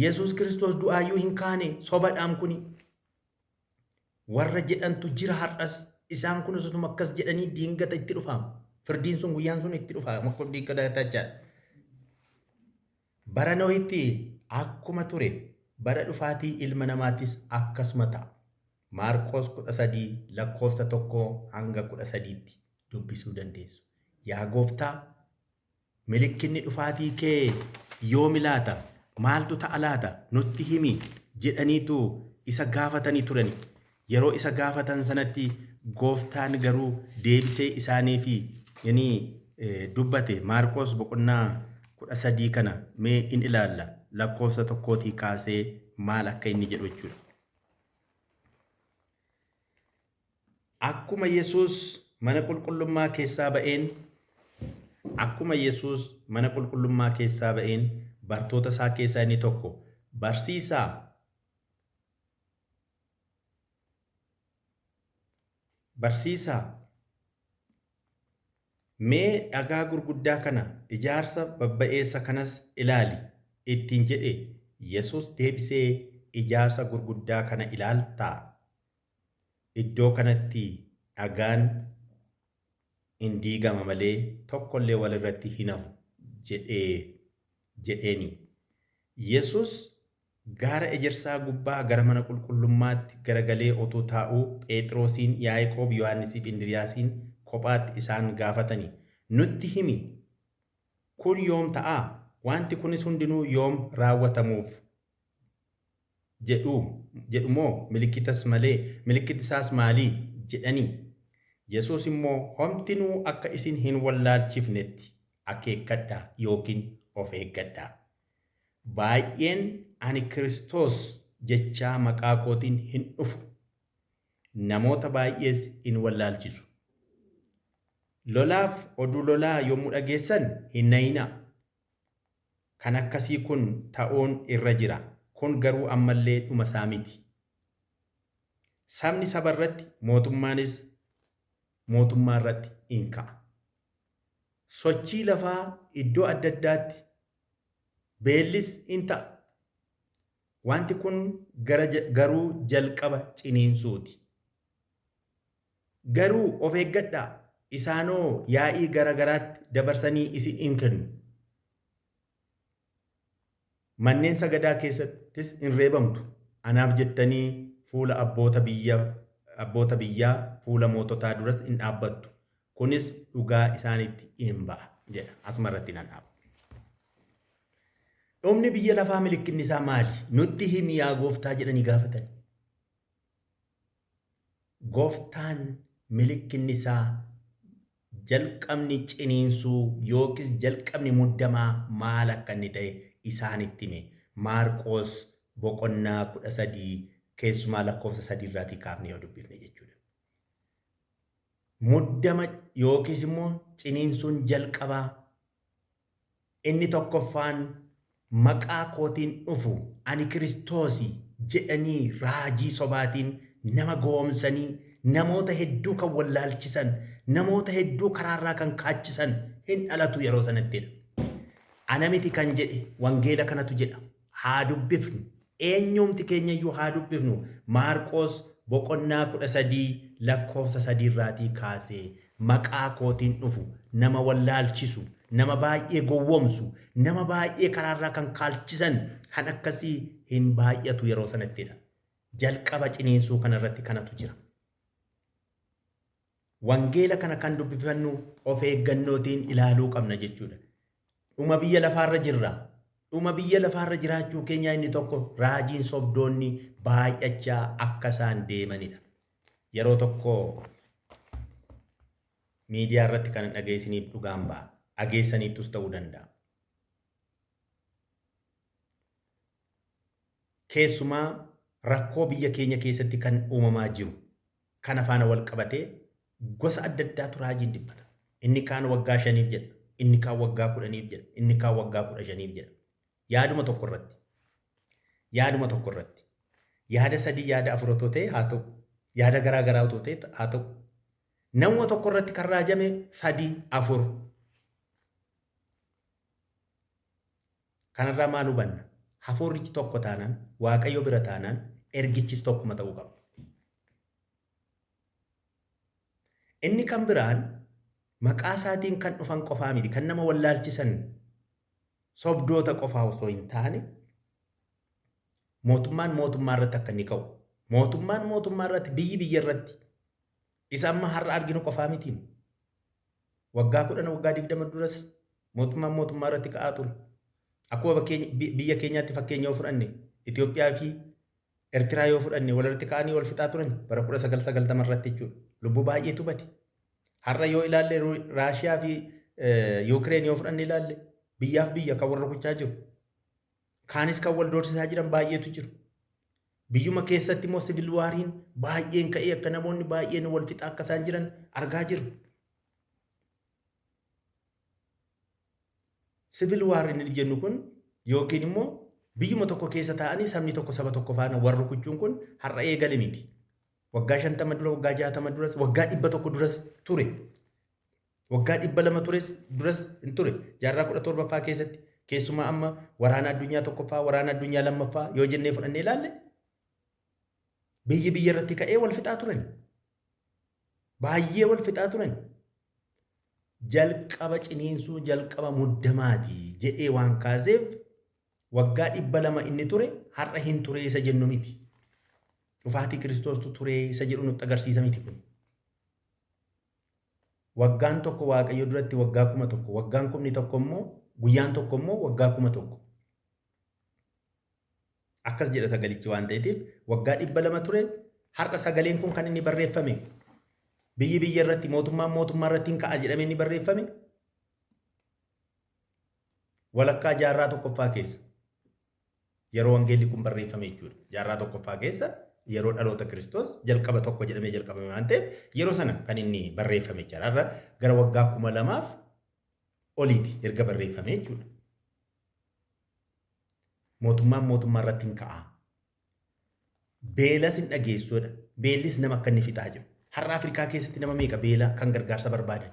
Yesus Kiristoos du'aayyuu hin kaane sobadhaam kuni. Warra jedhantu jira har'as. Isaan kun osuma akkas jedhanii diingata itti dhufaam. Firdiin sun guyyaan sun itti dhufa. Makkoon diinkadha. Bara Nohitti akkuma ture bara dhufaatii ilma namaattis akkasuma ta'a. Maarqos 13 lakkoofsa 1 hanga 13tti dubbisuu dandeessu. Yaa gooftaa milikinni dhufaatii kee yoomi laata? Maaltu ta'a laata? Nutti himi jedhaniitu isa gaafatanii turani. Yeroo isa gaafatan sanatti gooftaan garuu deebisee isaanii fi dubbate. Maarqos boqonnaa 13 kana mee in ilaalla. Lakkoofsa 1 kaasee maal akka inni jedhu jechuudha. Akkuma Yesuus mana qulqullummaa keessaa ba'een Akkuma Yesuus mana qulqullummaa keessaa ba'een bartoota isaa keessaa inni tokko, barsiisaa, mee dhagaa gurguddaa kana, ijaarsa babba'eessa kanas ilaali ittiin jedhe. Yesuus deebisee, ijaarsa gurguddaa kana ilaaltaa? Iddoo kanatti dhagaan hin diigama malee tokkollee walirratti hin hafu jedheeni. Yesuus gaara ejersaa gubbaa gara mana qulqullummaatti garagalee otoo taa'uu Phexrosiin, Yaaqoob, Yohaannisiif Indiriyaasiin kophaatti isaan gaafatanii, nutti himi, kun yoom ta'aa? Wanti kunis hundinuu yoom raawwatamuuf jedhu moo milikkiti isaas maalii jedhanii. Yesuus immoo, homtinuu akka isin hin wallaalchifnetti akeekkadhaa yookiin of eeggadhaa. Baay'een ani Kiristoos jechaa maqaa kootiin hin dhufu, namoota baay'ees in wallaalchisu. Lolaaf oduu lolaa yommuu dhageessan hin nayinaa. Kan akkasii kun ta'uun irra jira. Kun garuu ammallee dhuma isaa miti. Sabni saba irratti, mootummaanis mootummaa irratti in ka'a. Sochii lafaa iddoo adda addaatti beellis in ta'a. Wanti kun garuu jalqaba ciniinsuuti. Garuu of eeggadhaa, isaanoo yaa'ii garagaraatti dabarsanii isin in kennu. Manneen sagadaa keessattis in reebamtu. Anaaf jettanii fuula abboota biyyaa, fuula moototaa duras in dhaabbattu. Kunis dhugaa isaanitti in ba'a jedha. Asuma irratti nan dhaaba. Dhumni biyya lafaa mallattoon isaa maali? Nutti himi yaa gooftaa jedhanii gaafatan. Gooftaan mallattoon isaa jalqabni ciniinsuu yookiis jalqabni muddamaa maal akka inni ta'e isaanitti hime. Maarqos boqonnaa 13 keessumaa lakkoofsa 3 irraatii kaafnee yoo dubbifne jechuudha. Muddama yookiis immoo ciniinsuun jalqabaa inni tokkoffaan maqaa kootiin dhufu ani Kiristoosii jedhanii raajii sobaatiin nama goomsanii namoota hedduu kan wallaalchisan, namoota hedduu karaarraa kan kaachisan hin dhalatu yeroo sanattidha. Ana miti kan jedhe wangeela kanatu jedha. Haa dubbifnu. Eenyumti keenya iyyuu haa dubbifnu. Maarqos boqonnaa 13 lakkoofsa 3 irraatii kaasee maqaa kootiin dhufu nama wallaalchisu, nama baay'ee gowwomsu, nama baay'ee karaarraa kan kaalchisan kan akkasii hin baay'atu yeroo sanattidha. Jalqaba ciniinsuu kanarratti kanatu jira. Wangeela kana kan dubbifannu of eeggannootiin ilaaluu qabna jechuudha. Dhuma biyya lafaarra jirra. Dhuma biyya lafaarra jiraachuu keenya inni tokko raajiin sobdoonni baay'achaa akka isaan deemanidha. Yeroo tokko miidiyaa irratti kan dhageessaniif dhugaan ba'a. Dhageessaniittus ta'uu danda'a. Keessumaa rakkoo biyya keenya keessatti kan uumamaa jiru kana faana wal qabatee gosa adda addaatu raajiin dubbata. Inni kaan waggaa 5 jedha. Inni kaan waggaa 10 jedha. Inni kaan waggaa 15 jedha. Yaaduma tokko irratti. Yaada 3 yaada 4 otoo ta'e haa ta'u. Yaada garaa garaa otoo ta'e haa ta'u. Nama tokko irratti kan raajame 3 4. Kanarraa maal hubanna? Hafuurichi tokko taanaan, Waaqayyo bira taanaan, ergichis tokkuma ta'uu qaba. Inni kan biraan maqaa isaatiin kan dhufan qofaa miti, kan nama wallaalchisan sobdoota qofaa osoo hin taane mootummaan mootummaa irratti akka inni ka'u, mootummaan mootummaa irratti, biyyi biyya irratti isa amma har'a arginu qofaa miti. Waggaa 10 waggaa 20 duras mootummaan mootummaa irratti ka'aa ture. Akkuma biyya keenyaatti fakkeenya yoo fudhanne Itoophiyaa fi Eertiraa yoo fudhanne walirratti ka'anii wal fixaa turan bara 1990 irratti jechuudha. Lubbuu baay'eetu bade. Har'a yoo ilaalle Raashiyaa fi Yuukireen yoo fudhanne ilaalle biyyaaf biyya kan wal rukuchaa jiru. Kaanis kan wal doorsisaa jiran baay'eetu jiru. Biyyuma keessatti immoo siviil waariin baay'een ka'ee akka namoonni baay'een wal fixaa akka isaan jiran argaa jirru. Civil war inni jennu kun yookiin immoo biyyuma tokko keessa taa'anii sabni tokko saba tokko faana wal rukuchuun kun har'a eegale miti. Waggaa 50 dura, waggaa 60 duras, waggaa 100 duras ture. Waggaa 200 duras hin ture. Jaarraa 17ffaa keessatti keessumaa amma waraana addunyaa tokkoffaa, waraana addunyaa lammaffaa yoo jennee fudhannee ilaalle biyyi biyya irratti ka'ee wal fixaa turan. Baay'ee wal fixaa turan. Jalqaba ciniinsuu jalqaba muddamaati jedhee waan kaaseef waggaa 200 inni ture har'a hin ture isa jennu miti. Dhufaatii Kiristoostu ture isa jedhu nutti agarsiisa miti kun. Waggaan tokko Waaqayyo duratti waggaa 1000, waggaan 1,000 immoo guyyaan tokko immoo waggaa 1,000. Akkas jedha sagalichi waan ta'eef waggaa 200 ture har'a sagaleen kun kan inni barreeffame. Biyyi biyya irratti mootummaan mootummaa irratti hin ka'a jedhamee inni barreeffame. Walakkaa jaarraa tokkoffaa keessa yeroo wangeelli kun barreeffame jechuudha. Jaarraa tokkoffaa keessa yeroo dhaloota Kiristoos jalqaba tokko jedhamee jalqabame waan ta'eef yeroo sana kan inni barreeffame jechuudha. Gara waggaa 2000 oliiti erga barreeffame jechuudha. Mootummaan mootummaa irratti hin ka'a. Beelas hin dhageessuudha. Beellis nama akka inni fixaa jiru. Har'a Afrikaa keessatti nama meeqa beela kan gargaarsa barbaadan?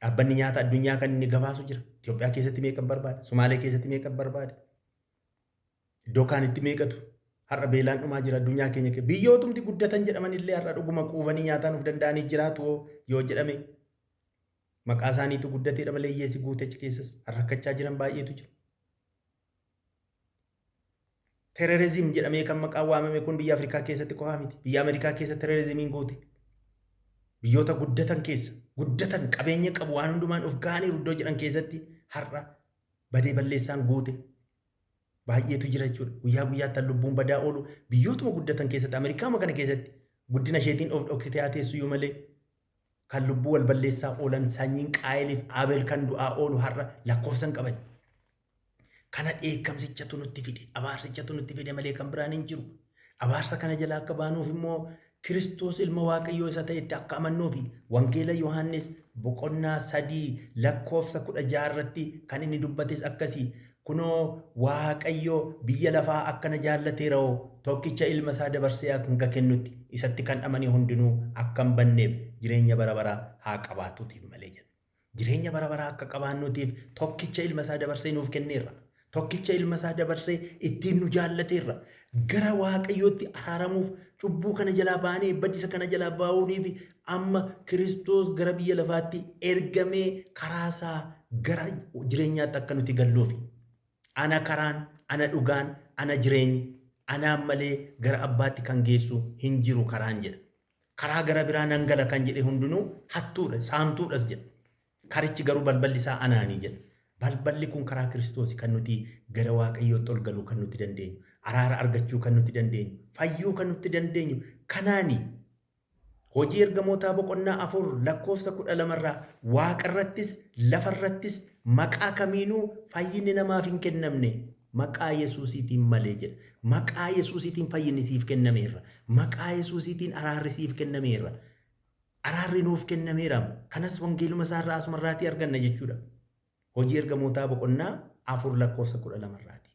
Dhaabbanni nyaata addunyaa kan inni gabaasu jira. Itoophiyaa keessatti meeqa barbaada? Somaalee keessatti meeqa barbaada? Iddoo kaanitti meeqatu? Har'a beelaan dhumaa jira addunyaa keenya keessa. Biyyootumti guddatan jedhaman illee har'a dhuguma quufanii nyaataan of danda'anii jiraatu yoo jedhame maqaa isaaniitu guddateedha malee hiyyeessi guutechi keessas rakkachaa jiran baay'eetu jira. Terorizim jedhamee kan maqaan waamame kun biyya Afrikaa keessatti qofaa miti. Biyya Ameerikaa keessa terorizimiin guute. Biyyoota guddatan keessa guddatan qabeenya qabu waan hundumaan of ga'anii iddoo jedhan keessatti har'a badee balleessaan guute baay'eetu jira jechuudha. Guyyaa guyyaatti lubbuun badaa oolu biyyootuma guddatan keessatti Ameerikaa kana keessatti guddina isheetiin of dhoksitee haa teessu malee kan lubbuu wal balleessaa oolan sanyiin Qaayiliif Abeel kan du'aa oolu har'a lakkoofsan qaban. Kana dheekkamsichatu nutti fide, abaarsichatu nutti fide malee kan biraan hin jiru. Abaarsa kana jalaa akka baanuuf immoo Kiristoos ilma Waaqayyoo isa ta'etti akka amannuufi Wangeela Yohaannis boqonnaa 3 lakkoofsa 16 irratti kan inni dubbates akkasii. Kunoo Waaqayyoo biyya lafaa akkana jaallateeroo tokkicha ilma isaa dabarsee akka kennutti isatti kan amane hundinuu akka hin banneef jireenya bara baraa haa qabaatuutiif malee jedha. Jireenya bara baraa akka qabaannuutiif tokkicha ilma isaa dabarsee nuuf kenneerra. Tokkicha ilma isaa dabarsee ittiin nu jaallateerra. Gara Waaqayyootti araaramuuf cubbuu kana jalaa baanee badisa kana jalaa baa'uuniif amma Kiristoos gara biyya lafaatti ergamee karaasaa gara jireenyaatti akka nuti galluufi. Ana karaan, ana dhugaan, ana jireenyi, anaan malee gara abbaatti kan geessu hin jiru karaan jedha. Karaa gara biraa nan gala kan jedhe hundinuu hattuudha, saamtuudhas jedha. Karichi garuu balballi isaa anaanii jedha. Balballi kun karaa Kiristoos kan nuti gara Waaqayyootti ol galuu kan nuti dandeenyu, araara argachuu kan nuti dandeenyu, fayyuu kan nuti dandeenyu. Kanaani hojii ergamootaa boqonnaa 4 lakkoofsa 12 irraa waaqarrattis lafarrattis maqaa kamiinuu fayyinni namaaf hin kennamne maqaa Yesuusiitiin malee jedha. Maqaa Yesuusiitiin fayyinni siif kennameera. Maqaa Yesuusiitiin araarri siif kennameera. Araarri nuuf kennameera. Kanas wangeeluma isaarraa asumarraatii arganna jechuudha. Hojii ergamootaa boqonnaa 4 lakkoofsa 12 irraati.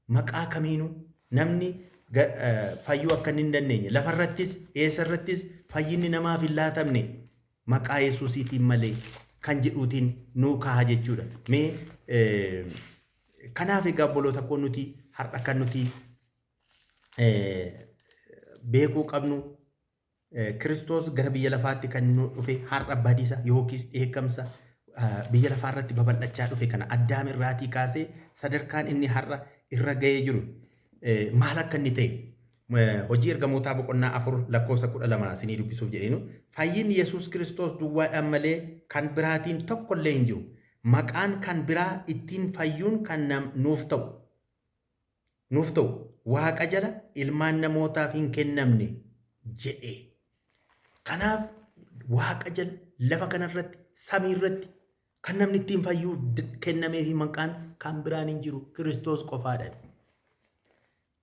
Maqaa kamiinuu namni fayyuu akka hin dandeenye lafarrattis eessarrattis fayyinni namaaf hin laatamne maqaa Yesuusiitiin malee kan jedhuutiin nuu ka'a jechuudha. Mee kanaaf egaa obboloota koo nuti har'a kan nuti beekuu qabnu Kiristoos gara biyya lafaatti kan nu dhufe har'a badisa yookiis dheekkamsa biyya lafaa irratti babal'achaa dhufe kana Addaam irraatii kaasee sadarkaan inni har'a irra ga'ee jiru maal akka inni ta'e hojii ergamootaa boqonnaa 4 lakkoofsa 12 isinii dubbisuuf jedheenu fayyinni Yesuus Kiristoos duwwaadhaan malee kan biraatiin tokko illee hin jiru. Maqaan kan biraa ittiin fayyuun kan nuuf ta'u Waaqa jala ilmaan namootaaf hin kennamne jedhe. Kanaaf Waaqa jala lafa kanarratti samii irratti kan namni ittiin fayyuu kennamee fi maqaan kan biraan hin jiru Kiristoos qofaadha.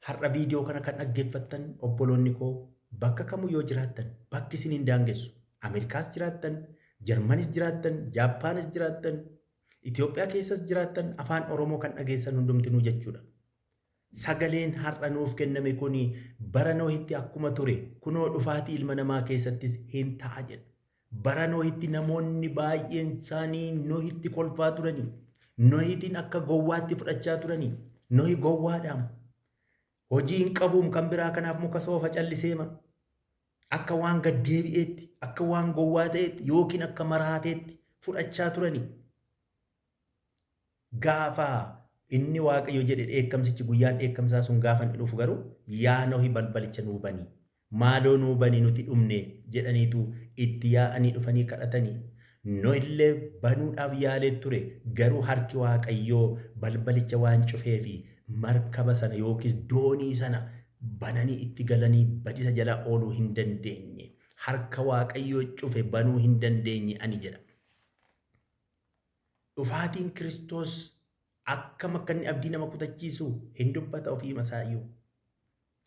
Har'a viidiyoo kana kan dhaggeeffattan obboloonni koo bakka kamuu yoo jiraattan bakki isin hin daangessu. Ameerikaas jiraattan, Jarmanis jiraattan, Jaappaanis jiraattan, Itoophiyaa keessas jiraattan afaan Oromoo kan dhageessan hundumtinuu jechuudha. Sagaleen har'a nuuf kenname kuni bara Noohitti akkuma ture kunoo dhufaatii ilma namaa keessattis hin ta'a jedha. Bara Noohitti namoonni baay'een isaanii Noohitti kolfaa turanii. Noohitiin akka gowwaatti fudhachaa turanii. Noohi gowwaadhaam. Hojii hin qabuum kan biraa kanaaf muka soofa calliseema. Akka waan gaddeebi'eetti, akka waan gowwaa ta'eetti yookiin akka maraateetti fudhachaa turanii. Gaafa inni Waaqayyo jedhe dheekkamsichi guyyaan dheekkamsaa sun gaafa inni dhufu garuu yaa Nohi balbalicha nuu banii. Maaloo nuu banii nuti dhumne jedhaniitu itti yaa'anii dhufanii kadhatanii. Nohillee banuudhaaf yaalee ture garuu harki Waaqayyoo balbalicha waan cufeefi markaba sana yookiis doonii sana bananii itti galanii badisa jalaa ooluu hin dandeenye. Harka Waaqayyoo cufe banuu hin dandeenye ani jedha. Dhufaatiin Kiristoos akkam akka inni abdii nama kutachiisu hin dubbata ofii masaayyuu.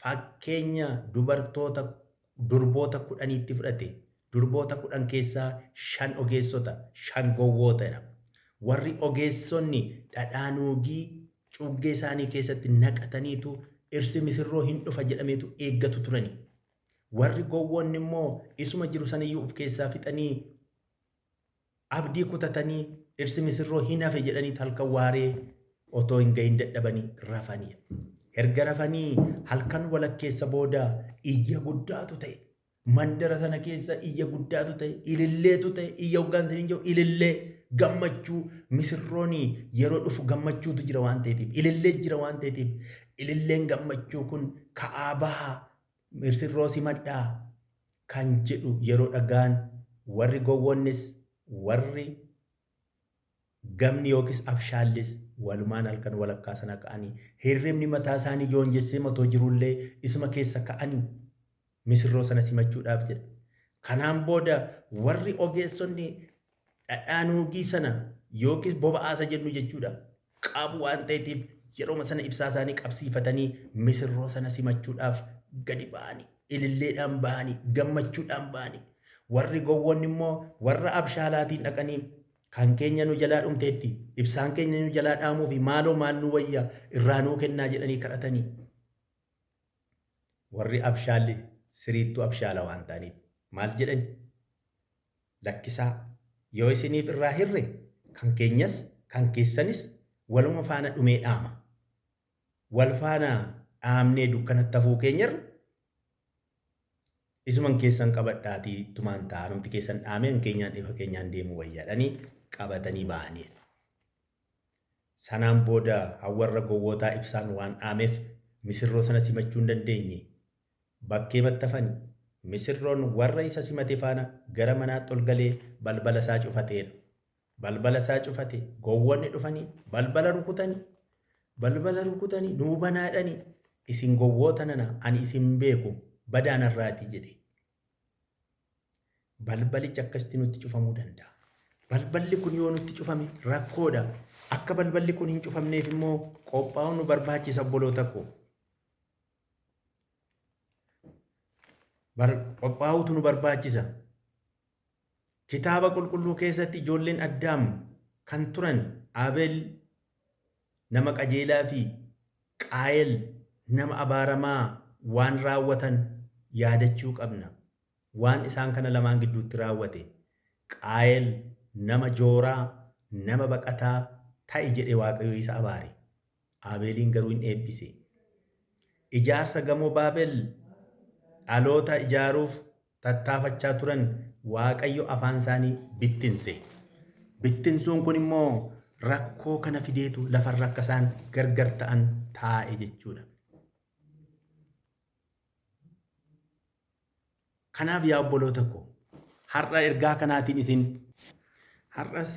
Fakkeenya durboota 10 fudhate. Durboota 10 keessaa 5 ogeessota, 5 gowwootadha. Warri ogeessonni dhadhaa nuugii cuggee isaanii keessatti naqataniitu dhirsi misirroo hin dhufa jedhameetu eeggatu turani. Warri gowwoonni immoo isuma jiru saniyyuu of keessaa fixanii abdii kutatanii dhirsi misirroo hin hafe jedhanii halkan waaree otoo hin gahin dadhabanii rafanii. Erga rafanii halkan walakkeessa booda iyya guddaatu ta'e. Mandara sana keessa iyya guddaatu ta'e, ililleetu ta'e, iyya hoggaan siniin jiru ilillee gammachuu misirrooni yeroo dhufu gammachuutu jira waan ta'eetiif, ilillee jira waan ta'eetiif, ililleen gammachuu kun ka'aa bahaa misirroo simadhaa kan jedhu yeroo dhagaan warri gowwoonnis warri gamni yookiis abshaallis walumaan halkan walakkaa sana ka'anii hirribni mataa isaanii joonjessee matoo jirullee isuma keessa ka'anii misirroo sana simachuudhaaf jedha. Kanaan booda warri ogeessonni dhadhaa nuugii sana yookiis boba'aasa jennu jechuudha qabu waan ta'eetiif yeroo sana ibsaa isaanii qabsiifatanii misirroo sana simachuudhaaf gadi ba'anii ililleedhaan ba'anii gammachuudhaan ba'anii. Warri gowwoonni immoo warra abshaalaatiin dhaqanii kan keenya nu jalaa dhumteetti ibsaan keenya nu jalaa dhaamuu fi maaloo maal nu wayya irraa nuu kennaa jedhanii kadhatanii. Warri abshaalli siriittuu abshaala waan ta'aniif maal jedhani? Lakkisaa yoo isiniif irraa hirre kan keenyas kan keessanis waluma faana dhumee dhaama. Wal faana dhaamnee dukkanatti hafuu keenyarra isuman keessan qabadhaatii tumaan ta'a namti keessan dhaamee kan keenyaan ifa keenyaan deemu wayyaadhanii qabatanii ba'anii. Sanaan booda warra gowwootaa ibsaan waan dhaameef misirroo sana simachuu hin dandeenye. Bakkee mattafanii misirroon warra isa simate faana gara manaatti ol galee balbala isaa cufateedha. Balbala isaa cufate gowwoonni dhufanii balbala rukutanii nuu banaadhanii isin gowwoota nana ani isin beeku badaanarraatii jedhe. Balbalichi akkasitti nutti cufamuu danda'a. Balballi kun yoo nutti cufame rakkoodha. Akka balballi kun hin cufamneef immoo qophaa'uun nu barbaachisa obboloota koo. Qophaa'uutu nu barbaachisa. Kitaaba qulqulluu keessatti ijoolleen Addaam kan turan Abeel nama qajeelaa fi Qaayel nama abaaramaa waan raawwatan yaadachuu qabna. Waan isaan kana lamaan gidduutti raawwate Qaayel nama jooraa nama baqataa ta'i jedhe Waaqayyo isa abaare. Abeeliin garuu hin eebbise. Ijaarsa gamoo Baabel dhaloota ijaaruuf tattaafachaa turan Waaqayyo afaan isaanii bittinse. Bittinsuun kun immoo rakkoo kana fideetu lafarra akka isaan gargar ta'an taa'e jechuudha. Kanaaf yaa obboloota koo har'a ergaa kanaatiin isin har'as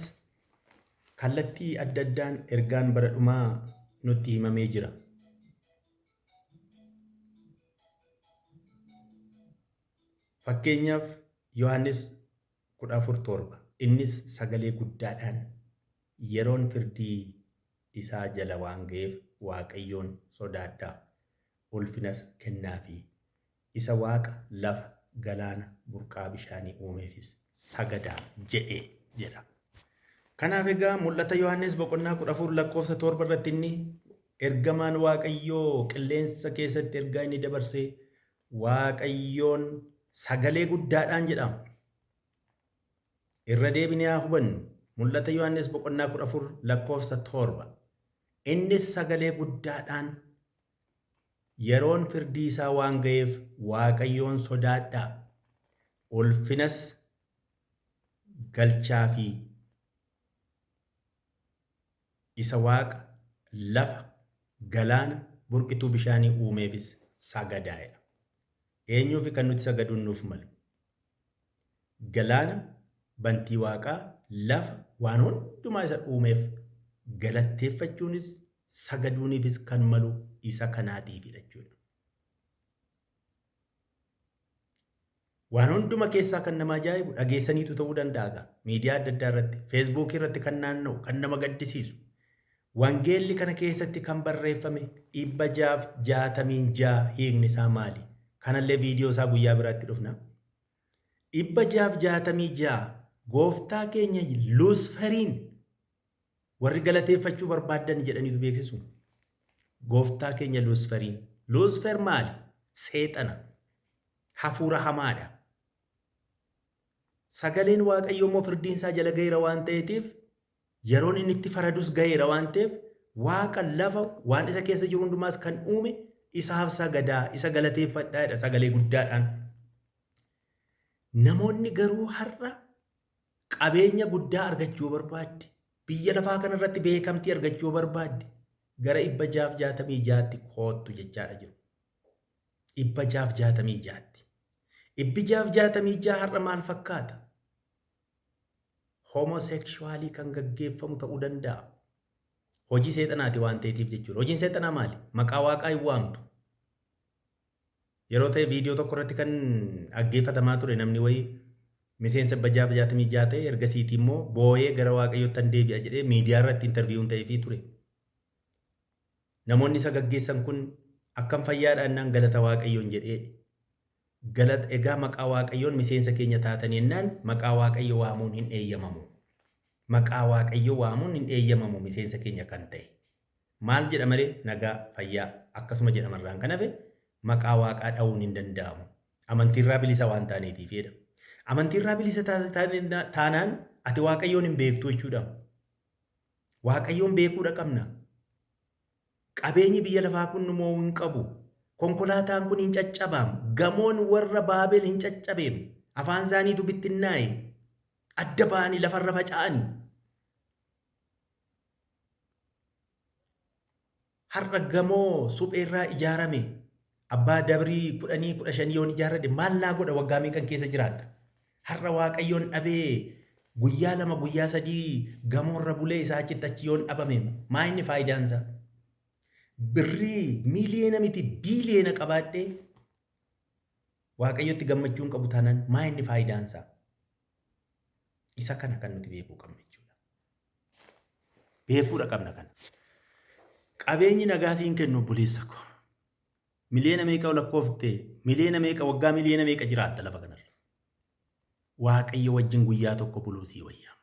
kallattii adda addaan ergaan bara dhumaa nutti himamee jira. Fakkeenyaaf Yohaannis 14:7 innis sagalee guddaadhaan yeroon firdii isaa jala waan ga'eef Waaqayyoon sodaadhaa ulfinas kennaafi isa Waaqa lafa galaana burqaa bishaanii uumeefis sagadaa jedhee jedha. Kanaaf egaa mul'ata Yohaannis boqonnaa 14 lakkoofsa 7 irratti inni ergamaan Waaqayyoo qilleensa keessatti ergaa inni dabarsee Waaqayyoon sagalee guddaadhaan jedhama. Irra deebinee haa hubannu mul'ata Yohaannis boqonnaa 14 lakkoofsa 7 innis sagalee guddaadhaan yeroon firdii isaa waan ga'eef Waaqayyoon sodaadhaa ulfinas galchaa fi isa waaqa lafa galaana burqituu bishaanii uumeefis sagadaa'edha. Eenyuufi kan nuti sagaduun nuuf malu? Galaana, bantii waaqaa, lafa waan hundumaa isa uumeef galateeffachuunis sagaduuniifis kan malu isa kanaatiifidha jechuudha. Waan hunduma keessaa kan nama ajaa'ibu dhageessaniitu ta'uu danda'a. Miidiyaa adda addaa irratti, feesbuukii irratti kan naanna'u, kan nama gaddisiisu. Wangeelli kana keessatti kan barreeffame 666 hiikni isaa maali? Kanallee viidiyoo isaa guyyaa biraatti dhufna. 666 gooftaa keenya Luusferiin warri galateeffachuu barbaadan jedhaniitu beeksisu. Gooftaa keenya Luusferiin. Luusfer maali? Seexana. Hafuura hamaadha. Sagaleen Waaqayyoo immoo firdiinsaa jala gaheera waan ta'eetiif yeroon inni itti faradus gaheera waan ta'eef waaqa lafa waan isa keessa jiru hundumaas kan uume isaaf sagadaa isa galateeffadhaadha sagalee guddaadhaan. Namoonni garuu har'a qabeenya guddaa argachuu barbaadde biyya lafaa kanarratti beekamtii argachuu barbaadde gara 666tti koottu jechaadha jiru. 666tti. 666 har'a maal fakkaata? Homosekshuwaalii kan gaggeeffamu ta'uu danda'a. Hojii seexanaati waan ta'eetiif jechuudha. Hojiin seexanaa maali? Maqaa waaqaa hin waamtu. Yeroo ta'e viidiyoo tokko irratti kan dhaggeeffatamaa ture namni wayii miseensa 666 ta'e ergasiitii immoo booyee gara waaqayyootti han deebi'a jedhee miidiyaa irratti intarviiyuun ta'eefii ture. Namoonni isa gaggeessan kun akkam fayyaadhaan galata waaqayyoon jedhee galata egaa maqaa waaqayyoon miseensa keenya taatanii ennaan maqaa waaqayyo waamuun hin eeyyamamu. Maqaa waaqayyo waamuun hin eeyyamamu miseensa keenya kan ta'e. Maal jedha malee nagaa fayyaa akkasuma jedhamarraan kan hafe maqaa waaqaa dha'uun hin danda'amu. Amantiirraa bilisa waan taaneetiifidha. Amantiirraa bilisa taanaan ati waaqayyoon hin beektu jechuudha. Waaqayyoon beekuudha qabna. Qabeenyi biyya lafaa kun numoo hin qabu. Konkolaataan kun hin caccabamu. Gamoon warra Baabel hin caccabeemu. Afaan isaaniitu bittinnaa'e. Adda ba'anii lafarra faca'ani. Har'a gamoo supheerraa ijaarame abbaa dabrii 10-15 yoon ijaarrate maal naa godha waggaa meeqan keessa jiraadha. Har'a waaqayyoon dhabee guyyaa 2 guyyaa 3 gamoorra bulee isaa achitti achi yoon dhabame maa inni faayidaansa? Birrii miiliyoona miti biiliyoona qabaadhee waaqayyotti gammachuun qabu taanaan maa inni faayidaansa? Isa kana kan nuti beekuu qabna jechuudha. Beekuudha qabna kana. Qabeenyi nagaa siin kennu obboleessa koo. Miliyoona meeqa lakkoofte? Miliyoona meeqa waggaa miliyoona meeqa jiraatta lafa kanarra? Waaqayyo wajjin guyyaa tokko buluu sii wayyaa.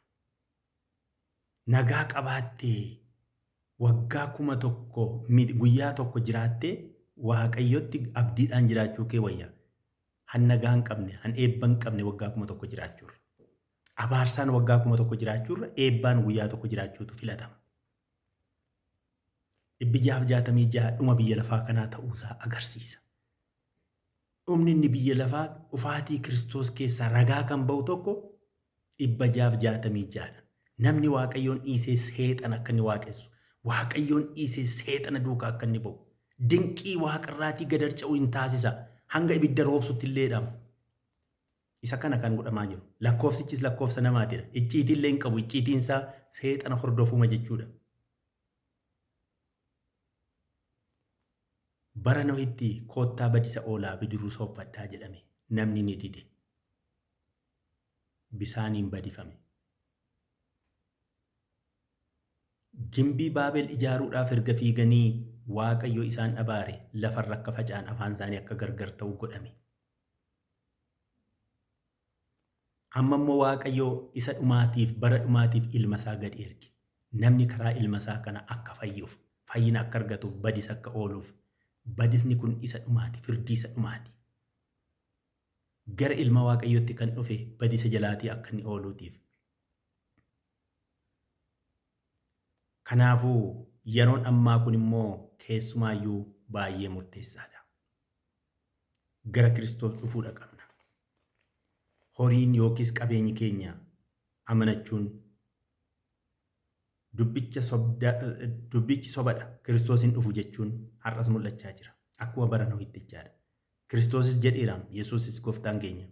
Nagaa qabaattee waggaa 1,000 guyyaa tokko jiraattee waaqayyotti abdiidhaan jiraachuu kee wayyaa. Han nagaa hin qabne, han eebba hin qabne waggaa 1,000 jiraachuurra. Abaarsaan waggaa 1,000 jiraachuurra eebbaan guyyaa tokko jiraachuutu filatama. 666 dhuma biyya lafaa kanaa ta'uusaa agarsiisa. Dhumni inni biyya lafaa dhufaatii Kiristoos keessaa ragaa kan ba'u tokko 666dha. Namni waaqayyoon dhiisee seexana akka inni waaqessu, waaqayyoon dhiisee seexana duukaa akka inni ba'u, dinqii waaqarraatii gad harca'u hin taasisa. Hanga ibidda roobsutti illeedhamu. Isa kana kan godhamaa jiru. Lakkoofsichis lakkoofsa namaatidha. Icciitii illee hin qabu. Icciitiinsaa seexana hordofuma jechuudha. Bara Nohitti koottaa badisa oolaa bidiruu sooffadhaa jedhame. Namni ni dide. Bisaaniin badifame. Gimbii Baabel ijaaruudhaaf erga fiiganii Waaqayyo isaan abaare lafarra akka faca'an afaan isaanii akka gargar ta'u godhame. Amma immoo Waaqayyo isa dhumaatiif bara dhumaatiif ilma isaa gad erge. Namni karaa ilma isaa kana akka fayyuuf, fayyina akka argatuuf, badis akka ooluuf. Badisni kun isa dhumaati, firdii isa dhumaati. Gara ilma Waaqayyootti kan dhufe badisa jalaatii akka inni ooluutiif. Kanaafuu yeroon ammaa kun immoo keessumaayyuu baay'ee murteessaadha. Gara Kiristoos dhufuudha qabna. Horiin yookiis qabeenyi keenya amanachuun dubbichi sobadha. Kiristoosiin dhufu jechuun har'as mul'achaa jira. Akkuma bara Nohitti jechaadha. Kiristoosis jedheera, Yesuusis gooftaan keenya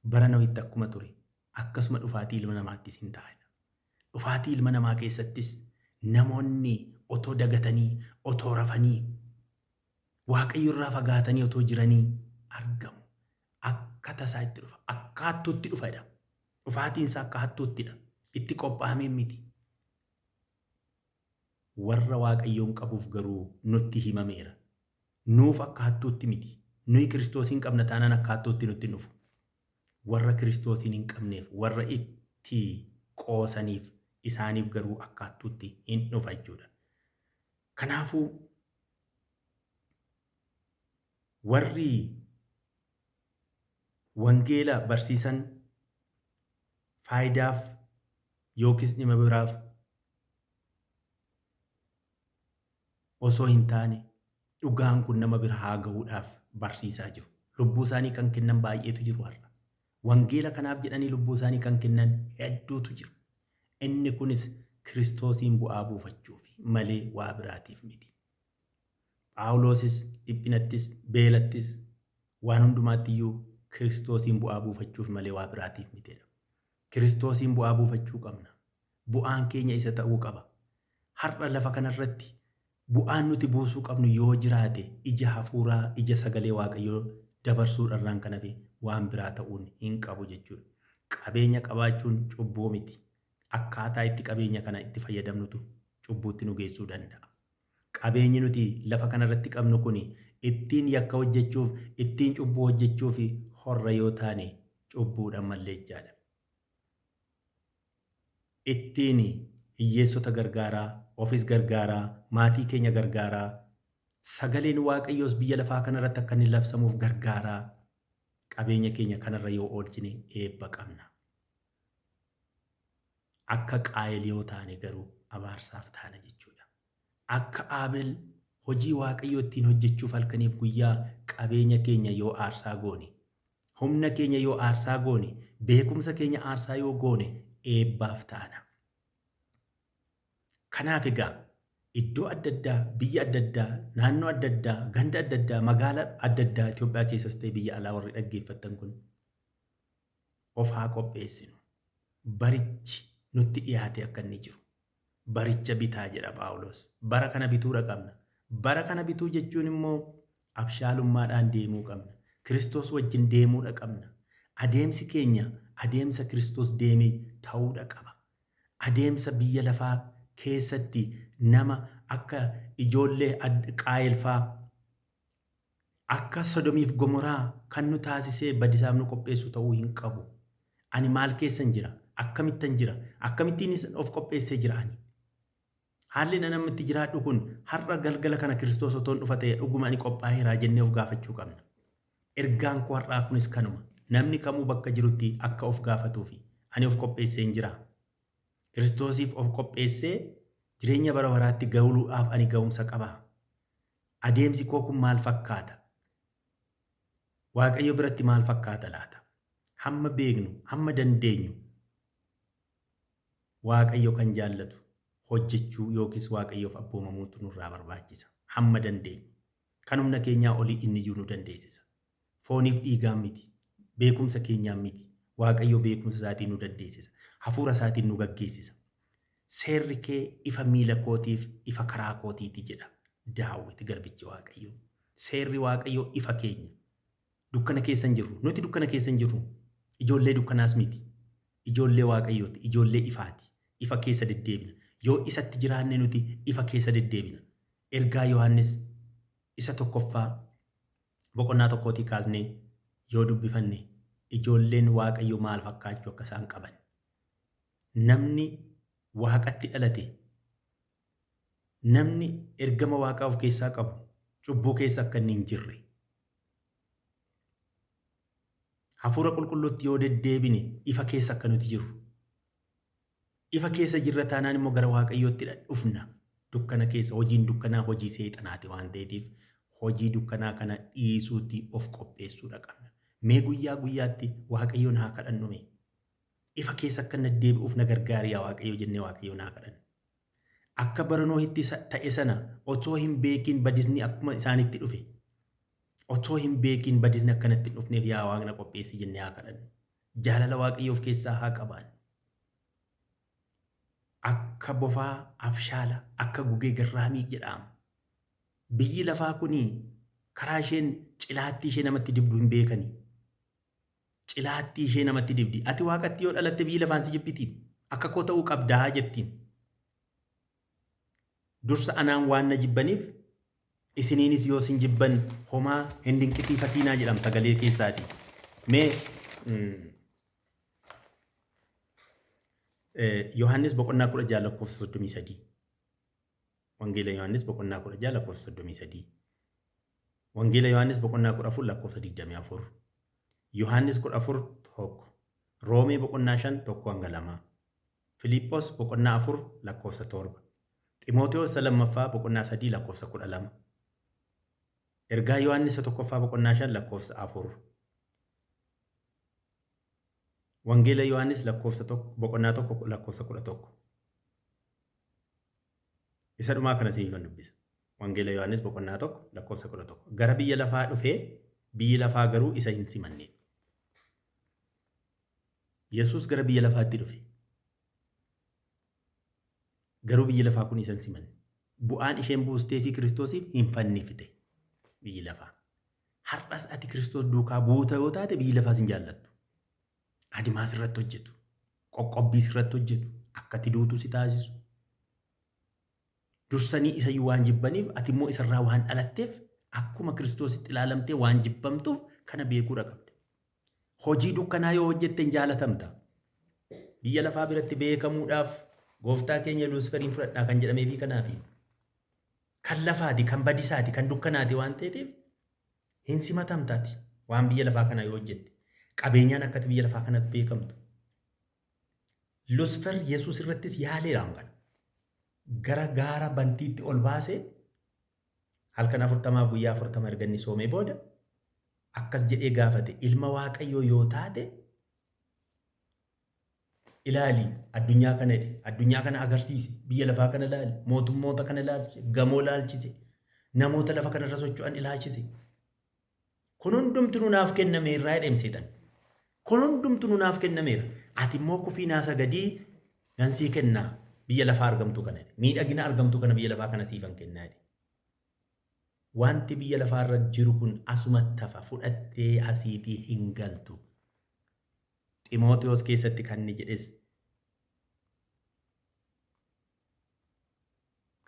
bara Nohitti akkuma ture akkasuma dhufaatii ilma namaattis hin taa'edha. Dhufaatii ilma namaa keessattis namoonni otoo dagatanii, otoo rafanii, Waaqayyo irraa fagaatanii otoo jiranii argamu. Akka tasaa itti dhufa, akka hattuutti dhufadha. Dhufaatiinsa akka hattuuttidha. Itti qophaa'amee miti. Warra Waaqayyoon qabuuf garuu nutti himameera. Nuuf akka hattuutti miti. Nuyi Kiristoosiin qabna taanaan akka hattuutti nutti dhufu. Warra Kiristoosiin hin qabneef, warra itti qoosaniif, isaaniif garuu akka hattuutti hin dhufa jechuudha. Kanaafuu warri wangeela barsiisan faayidaaf yookiis dhimma biraaf osoo hin taane dhugaan kun nama bira haa gahuudhaaf barsiisaa jiru. Lubbuu isaanii kan kennan baay'eetu jiru har'a. Wangeela kanaaf jedhanii lubbuu isaanii kan kennan hedduutu jiru. Inni kunis Kiristoosiin bu'aa buufachuuf malee waa biraatiif miti. Phaawulosis dhiphinattis, beelattis, waan hundumaatti iyyuu Kiristoosiin bu'aa buufachuuf malee waa biraatiif mitidha. Kiristoosiin bu'aa buufachuu qabna. Bu'aan keenya isa ta'uu qaba. Har'a lafa kanarratti bu'aan nuti buusuu qabnu yoo jiraate ija hafuuraa, ija sagalee Waaqayyoo dabarsuudhaan kan hafe waan biraa ta'uun hin qabu jechuudha. Qabeenya qabaachuun cubbuu miti. Akkaataa itti qabeenya kana itti fayyadamnutu cubbuutti nu geessuu danda'a. Qabeenyi nuti lafa kanarratti qabnu kun ittiin yakka hojjechuuf, ittiin cubbuu hojjechuuf horra yoo taane cubbuudhaan malleechaadha. Ittiin hiyyeessota gargaaraa, ofis gargaaraa, maatii keenya gargaaraa, sagaleen Waaqayyoos biyya lafaa kanarratti akka inni labsamuuf gargaaraa, qabeenya keenya kanarra yoo oolchine eebba qabna. Akka Qaayel yoo taane garuu abaarsaaf taana jechuudha. Akka Aabel hojii Waaqayyoo ittiin hojjechuuf halkaniif guyyaa qabeenya keenya yoo aarsaa goone, humna keenya yoo aarsaa goone, beekumsa keenya aarsaa yoo goone eebbaaf taana. Kanaaf egaa iddoo adda addaa, biyya adda addaa, naannoo adda addaa, ganda adda addaa, magaalaa adda addaa Itoophiyaa keessas ta'e biyya alaa warri dhaggeeffattan kun of haa qopheessinu. Barichi nutti dhiyaate akka inni jiru. Baricha bitaa jedha Phaawulos. Bara kana bituudha qabna. Bara kana bituu jechuun immoo abshaalummaadhaan deemuu qabna. Kiristoos wajjin deemuudha qabna. Adeemsi keenya adeemsa Kiristoos deemee ta'uudha qaba. Adeemsa biyya lafaa keessatti nama akka ijoollee Qaayelfaa, akka Sodomiif Gomoraa kan nu taasisee badisaaf nu qopheessu ta'uu hin qabu. Ani maal keessan jira? Akkamittan jira? Akkamittiin of qopheessee jira ani? Haalli namni itti jiraadhu kun har'a galgala kana Kiristoos otoon dhufa ta'e dhuguma ani qophaa'eeraa jennee of gaafachuu qabna. Ergaan koo har'aa kunis kanuma. Namni kamuu bakka jirutti akka of gaafatuufi ani of qopheessee hin jira. Kiristoosiif of qopheessee jireenya bara baraatti gahuluudhaaf ani gahumsa qaba. Adeemsi koo kun maal fakkaata? Waaqayyo biratti maal fakkaata laata? Hamma beeknu, hamma dandeenyu Waaqayyo kan jaallatu hojjechuu yookiis Waaqayyoof abboomamuutu nurraa barbaachisa. Hamma dandeenyu. Kan humna keenyaa olii inni iyyuu nu dandeessisa. Fooniif dhiigaan miti. Beekumsa keenyaan miti. Waaqayyo beekumsa isaatiin nu dandeessisa. Hafuura isaatiin nu gaggeessisa. Seerri kee ifa miila kootiif, ifa karaa kootiiti jedha Daawit garbichi Waaqayyo. Seerri Waaqayyo ifa keenya. Dukkana keessa hin jirru. Nuti dukkana keessa hin jirru. Ijoollee dukkanaas miti. Ijoollee Waaqayyooti. Ijoollee ifaati. Ifa keessa deddeebina. Yoo isatti jiraanne nuti ifa keessa deddeebina. Ergaa Yohaannis isa tokkoffaa boqonnaa tokkootii kaasnee yoo dubbifanne ijoolleen Waaqayyoo maal fakkaachuu akka isaan qaban. Namni Waaqatti dhalate, namni ergama Waaqaa of keessaa qabu cubbuu keessa akka inni hin jirre. Hafuura qulqulluutti yoo deddeebine ifa keessa akka nuti jirru. Ifa keessa jirra taanaan immoo gara Waaqayyootti dhufna. Dukkana keessa hojiin dukkanaa hojii seexanaati waan ta'eef hojii dukkanaa kana dhiisuutti of qopheessuudha qabna. Mee guyyaa guyyaatti Waaqayyoon haa kadhannume. Ifa keessa akka inni deebi'uuf na gargaari yaa Waaqayyo jennee Waaqayyoon haa kadhannu. Akka bara Noohitti ta'e sana otoo hin beekin badisni akkuma isaanitti dhufe. Otoo hin beekin badisni akkanatti hin dhufneef yaa Waaqna qopheessi jennee haa kadhannu. Jaalala Waaqayyoo of keessaa haa qabaannu. Akka bofaa abshaala, akka gugee garraamii jedhama. Biyyi lafaa kunii karaa isheen cilaattii ishee namatti dibdu hin beekani. Cilaattii ishee namatti dibdi. Ati Waaqatti yoo dhalatte biyyi lafaan si jibbitiin akka koo ta'uu qabdaa jettiin. Dursa anaan waan na jibbaniif isiniinis yoo sin jibban homaa hin dinqisiifatiinaa jedhama sagalee keessaati. Mee Yohaannis boqonnaa 16 lakkoofsa 33. Wangeela Yohaannis boqonnaa 16 lakkoofsa 33. Wangeela Yohaannis boqonnaa 14 lakkoofsa 24. Yohaannis 14 tokko. Roomee boqonnaa 5 tokko hanga 2. Filiiphos boqonnaa 4 lakkoofsa 7. Ximootewoos lammaffaa boqonnaa 3 lakkoofsa 12. Ergaa Yohaannis tokkoffaa boqonnaa 5 lakkoofsa 4. Wangeela Yohaannis lakkoofsa boqonnaa 1 lakkoofsa 11. Isa dhumaa kana siifan dubbisa. Wangeela Yohaannis boqonnaa 1 lakkoofsa 11. Gara biyya lafaa dhufee biyyi lafaa garuu isa hin simanne. Yesuus gara biyya lafaatti dhufe. Garuu biyyi lafaa kun isa hin simanne. Bu'aan isheen buustee fi Kiristoosiif hin fannifte biyyi lafaa. Har'as ati Kiristoos duukaa buuta yoo taate biyyi lafaas hin jaallattu. Adimaas irratti hojjetu. Qoqqobbiis irratti hojjetu. Akkati duutu si taasisu. Dursanii isa waan jibbaniif ati immoo isarraa waan dhalatteef akkuma Kiristoositti ilaalamtee waan jibbamtuuf kana beekuudha qabda. Hojii dukkanaa yoo hojjette hin jaalatamta. Biyya lafaa biratti beekamuudhaaf gooftaa keenya Luusiferiin fudhadhaa kan jedhamee fi kanaafi. Kan lafaati, kan badisaati, kan dukkanaati waan ta'eef hin simatamtaati waan biyya lafaa kana yoo hojjette. Qabeenyaan akkati biyya lafaa kanatti beekamtu. Lusifer Yesuus irrattis yaaleedhaan kan gara gaara bantiitti ol baasee halkan 40 guyyaa 40 erga inni soomee booda akkas jedhee gaafate ilma Waaqayyoo yoo taate ilaali addunyaa kana agarsiisi biyya lafaa kana ilaali mootummoota kana ilaalchise gamoo ilaalchise namoota lafa kanarra socho'an ilaalchise kun hundumtuu naaf kennameerraa jedhee seetan. Kun hundumtuu naaf kennameera. Ati immoo kufii naasa gadii nan sii kennaa biyya lafaa argamtu kana. Miidhagina argamtu kana biyya lafaa kana siifan kennaa. Wanti biyya lafaa irra jiru kun asumatti hafa fudhattee asiitii hin galtu. Ximootewoos keessatti kan inni jedhes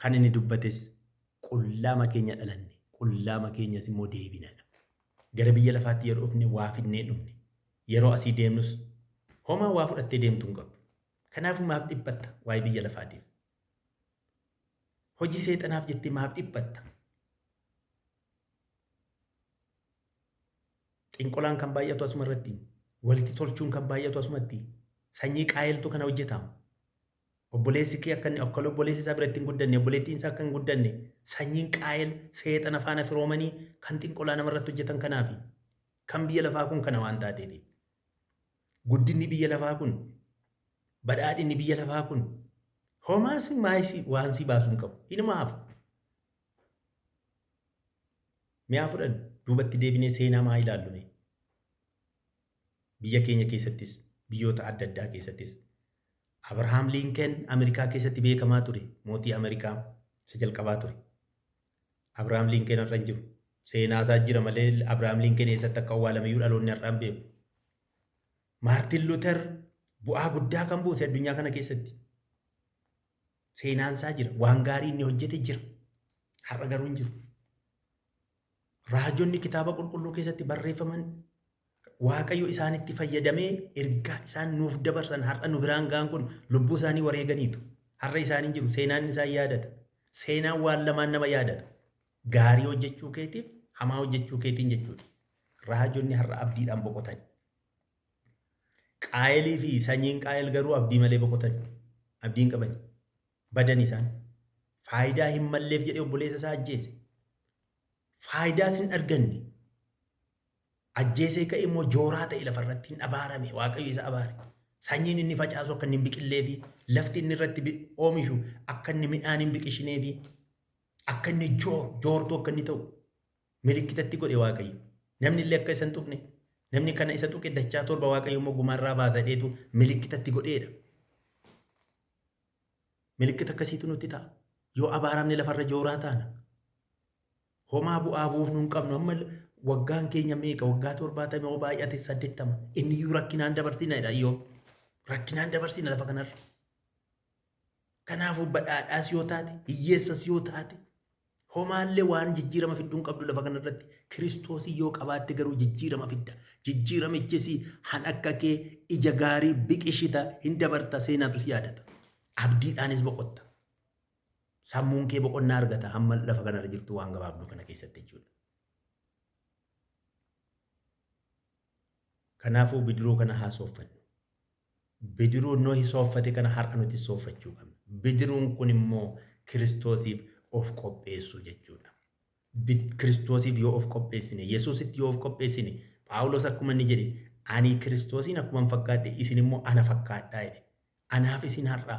kan inni dubbates qullaama keenya dhalanne qullaama keenyas immoo deebinadha. Gara biyya lafaatti yeroo dhufne waa finnee dhufne. Yeroo asii deemnus homaa waa fudhattee deemtu hin qabdu. Kanaaf maaf dhiphatta waa'ee biyya lafaatiif. Hojii seexanaaf jettee maaf dhiphatta. Xinqolaan kan baay'atu asuma irratti, walitti tolchuun kan baay'atu asumatti, sanyii qaayiltu kana hojjetamu. Obboleessi kee akka inni akka obboleessi isaa biratti hin guddanne, obboleettiin isaa akka hin guddanne, sanyiin qaayil seexana faana firoomanii kan xinqolaa namarratti hojjetan kanaafi. Kan biyya lafaa kun kana waan taateeti. Guddinni biyya lafaa kun, badhaadhinni biyya lafaa kun, homaas maayisii waan si baasuu hin qabu. Inuma hafa. Mi'aa fudhan duubatti deebinee seenaa maa ilaallume. Biyya keenya keessattis, biyyoota adda addaa keessattis. Abrahaam Lincoln Ameerikaa keessatti beekamaa ture. Mootii Ameerikaa isa jalqabaa ture. Abrahaam Lincoln har'a hin jiru. Seenaa isaa jira malee Abrahaam Lincoln eessatti akka awwaalame dhaloonni har'aan beeku. Maartin Luther bu'aa guddaa kan buuse addunyaa kana keessatti. Seenaan isaa jira. Waan gaarii inni hojjete jira. Har'a garuu hin jiru. Raajonni kitaaba qulqulluu keessatti barreeffaman Waaqayyo isaanitti fayyadamee ergaa isaan nuuf dabarsan har'a nu biraan ga'an kun lubbuu isaanii wareeganiitu. Har'a isaanii jiru. Seenaan isaan yaadata. Seenaan waan lamaan nama yaadata. Gaarii hojjechuu keetiif hamaa hojjechuu keetiin jechuudha. Raajonni har'a abdiidhaan boqotan. Qaayelii fi sanyiin qaayel garuu abdii malee boqotan. Abdiin qaban. Badan isaan. Faayidaa hin malleef jedhee obboleessa isaa ajjeese. Faayidaas hin arganne. Ajjeesee ka'e immoo jooraa ta'e lafarratti hin abaarame. Waaqayyo isa abaare. Sanyiin inni facaasu akka inni hin biqillee fi lafti inni irratti oomishu akka inni midhaan hin biqishinee fi akka inni joortuu akka inni ta'u milikkitatti godhe Waaqayyo. Namni illee akka isa hin tuqne, namni kana isa tuqe dachaa torba Waaqayyo immoo gumaarraa baasadheetu milikkitatti godheedha. Milikkita akkasiitu nutti ta'a. Yoo abaaramne lafarra jooraa taana. Homaa bu'aa buuf nuun qabnu amma waggaan keenya meeqa waggaa 70 yoo baay'ate 80 inni iyyuu rakkinaan dabarsinadha yoo rakkinaan dabarsina lafa kanarra. Kanaafuu badhaadhaas yoo taate hiyyeessas yoo taate homaallee waan jijjiirama fidduun qabdu lafa kanarratti Kiristoosii yoo qabaatte garuu jijjiirama fidda. Jijjiiramichis han akka kee ija gaarii biqishita hin dabarta seenaatu si yaadata. Abdiidhaanis boqotta. Sammuun kee boqonnaa argata hamma lafa kanarra jirtu waan gabaabduu kana keessatti jechuudha. Kanaafuu bidiruu kana haa sooffannu. Bidiruu Nohi sooffate kana har'a nuti sooffachuu qabna. Bidiruun kun immoo Kiristoosiif of qopheessuu jechuudha. Kiristoosiif yoo of qopheessine, Yesuusitti yoo of qopheessine, Phaawulos akkuma inni jedhe, ani Kiristoosiin akkuma fakkaadhe isin immoo ana fakkaadhaa jedhe. Anaaf isin har'a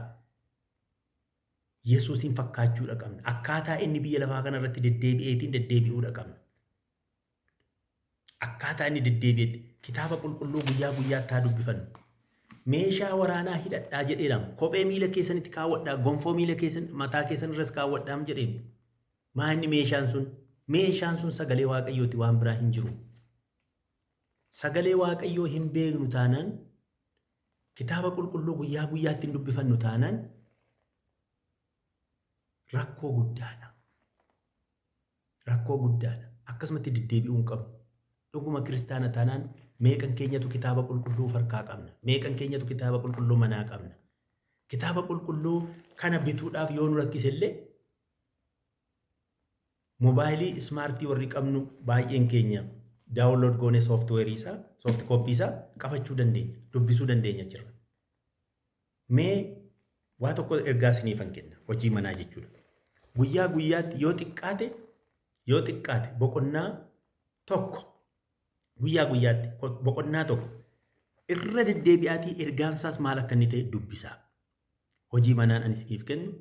Yesuusiin fakkaachuudha qabna. Akkaataa inni biyya lafaa kanarratti deddeebi'uudha qabna. Akkaataa inni deddeebi'etti kitaaba qulqulluu guyyaa guyyaatti haa dubbifannu. Meeshaa waraanaa hidhadhaa jedheedhaam. Kophee miila keessanitti kaawwadhaa, gonfoo miila keessan mataa keessan irras kaawwadhaam jedheen. Maanni meeshaan sun? Meeshaan sun sagalee Waaqayyooti waan biraa hin jiru. Sagalee Waaqayyoo hin beeknu taanaan kitaaba qulqulluu guyyaa guyyaatti hin dubbifannu taanaan rakkoo guddaadha. Rakkoo guddaadha. Akkasumatti deddeebi'uu hin qabnu. Dhuguma kiristaana taanaan meeqan keenyatu kitaaba qulqulluu harkaa qabna. Meeqan keenyatu kitaaba qulqulluu manaa qabna. Kitaaba qulqulluu kana bituudhaaf yoo nu rakkisellee moobaayilii ismaartii warri qabnu baay'een keenya daawunlood goonee sooftiweerii isaa, soofti kooppii isaa qabachuu dandeenya, dubbisuu dandeenya jira. Mee waa tokko ergaa isiniifan kenna hojii manaa jechuudha. Guyyaa guyyaatti yoo xiqqaate boqonnaa tokko guyyaa guyyaatti boqonnaa tokko irra deddeebi'aatii ergaansaas maal akka inni ta'e dubbisaa. Hojii manaan ani isiniif kennu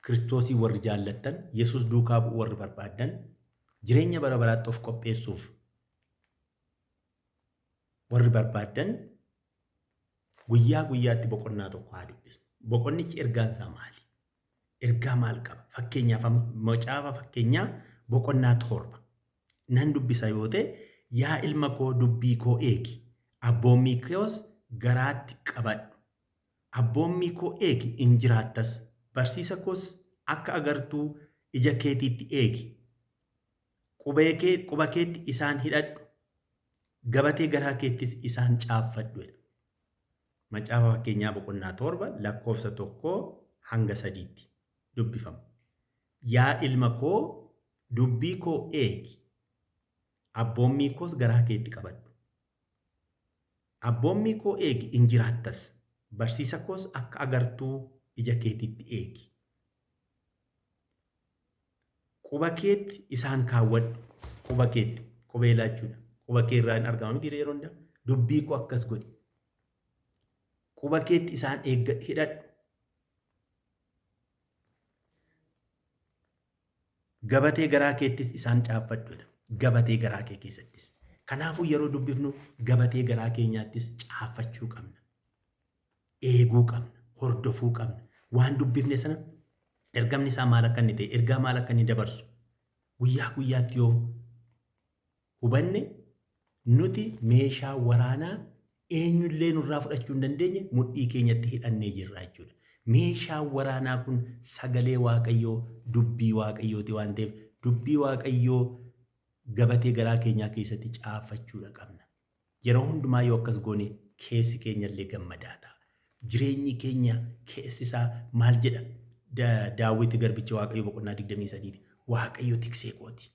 Kiristoosii warri jaallattan, Yesuus duukaa bu'uu warri barbaaddan, jireenya bara baraatti of qopheessuuf warri barbaaddan guyyaa guyyaatti boqonnaa tokko haa dubbisu. Boqonnichi ergaansaa maali? Ergaa maal qaba? Fakkeenyaaf macaafa fakkeenyaa boqonnaa 7 nan dubbisa yoo ta'e yaa ilma koo dubbii koo eegi. Abboommii koos garaatti qabadhu. Abboommii koo eegi in jiraattas. Barsiisa koos akka agartuu ija keetiitti eegi. Quba keetti isaan hidhadhu. Gabatee garaa keettis isaan caaffadhu. Macaafa fakkeenyaa boqonnaa 7 lakkoofsa 1 hanga 3tti dubbifama. Yaa ilma koo dubbii koo eegi. Abboommii koos garaa keetti qabadhu. Abboommii koo eegi in jiraattas. Barsiisa koos akka agartuu ija keetiitti eegi. Quba keetti isaan kaawwadhu. Quba keetti qubeelaa jechuudha. Quba kee irraa hin argamu miti yeroo hundaa. Dubbii koo akkas godhi. Quba keetti isaan hidhadhu. Gabatee garaa keettis isaan caaffadhu. Gabatee garaa kee keessattis. Kanaafuu yeroo dubbifnu gabatee garaa keenyaattis caaffachuu qabna. Eeguu qabna. Hordofuu qabna. Waan dubbifne sana ergamni isaa maal akka inni ta'e, ergaa maal akka inni dabarsu guyyaa guyyaatti yoo hubanne nuti meeshaa waraanaa eenyullee nurraa fudhachuu hin dandeenye mudhii keenyatti hidhannee jirra jechuudha. Meeshaan waraanaa kun sagalee Waaqayyoo, dubbii Waaqayyooti waan ta'eef dubbii Waaqayyoo gabatee garaa keenyaa keessatti caaffachuudha qabna. Yeroo hundumaa yoo akkas goone keessi keenya illee gammadaa ta'a. Jireenyi keenya keessi isaa maal jedha? Daawwiti garbicha Waaqayyo boqonnaa 23 Waaqayyo tiksee kooti.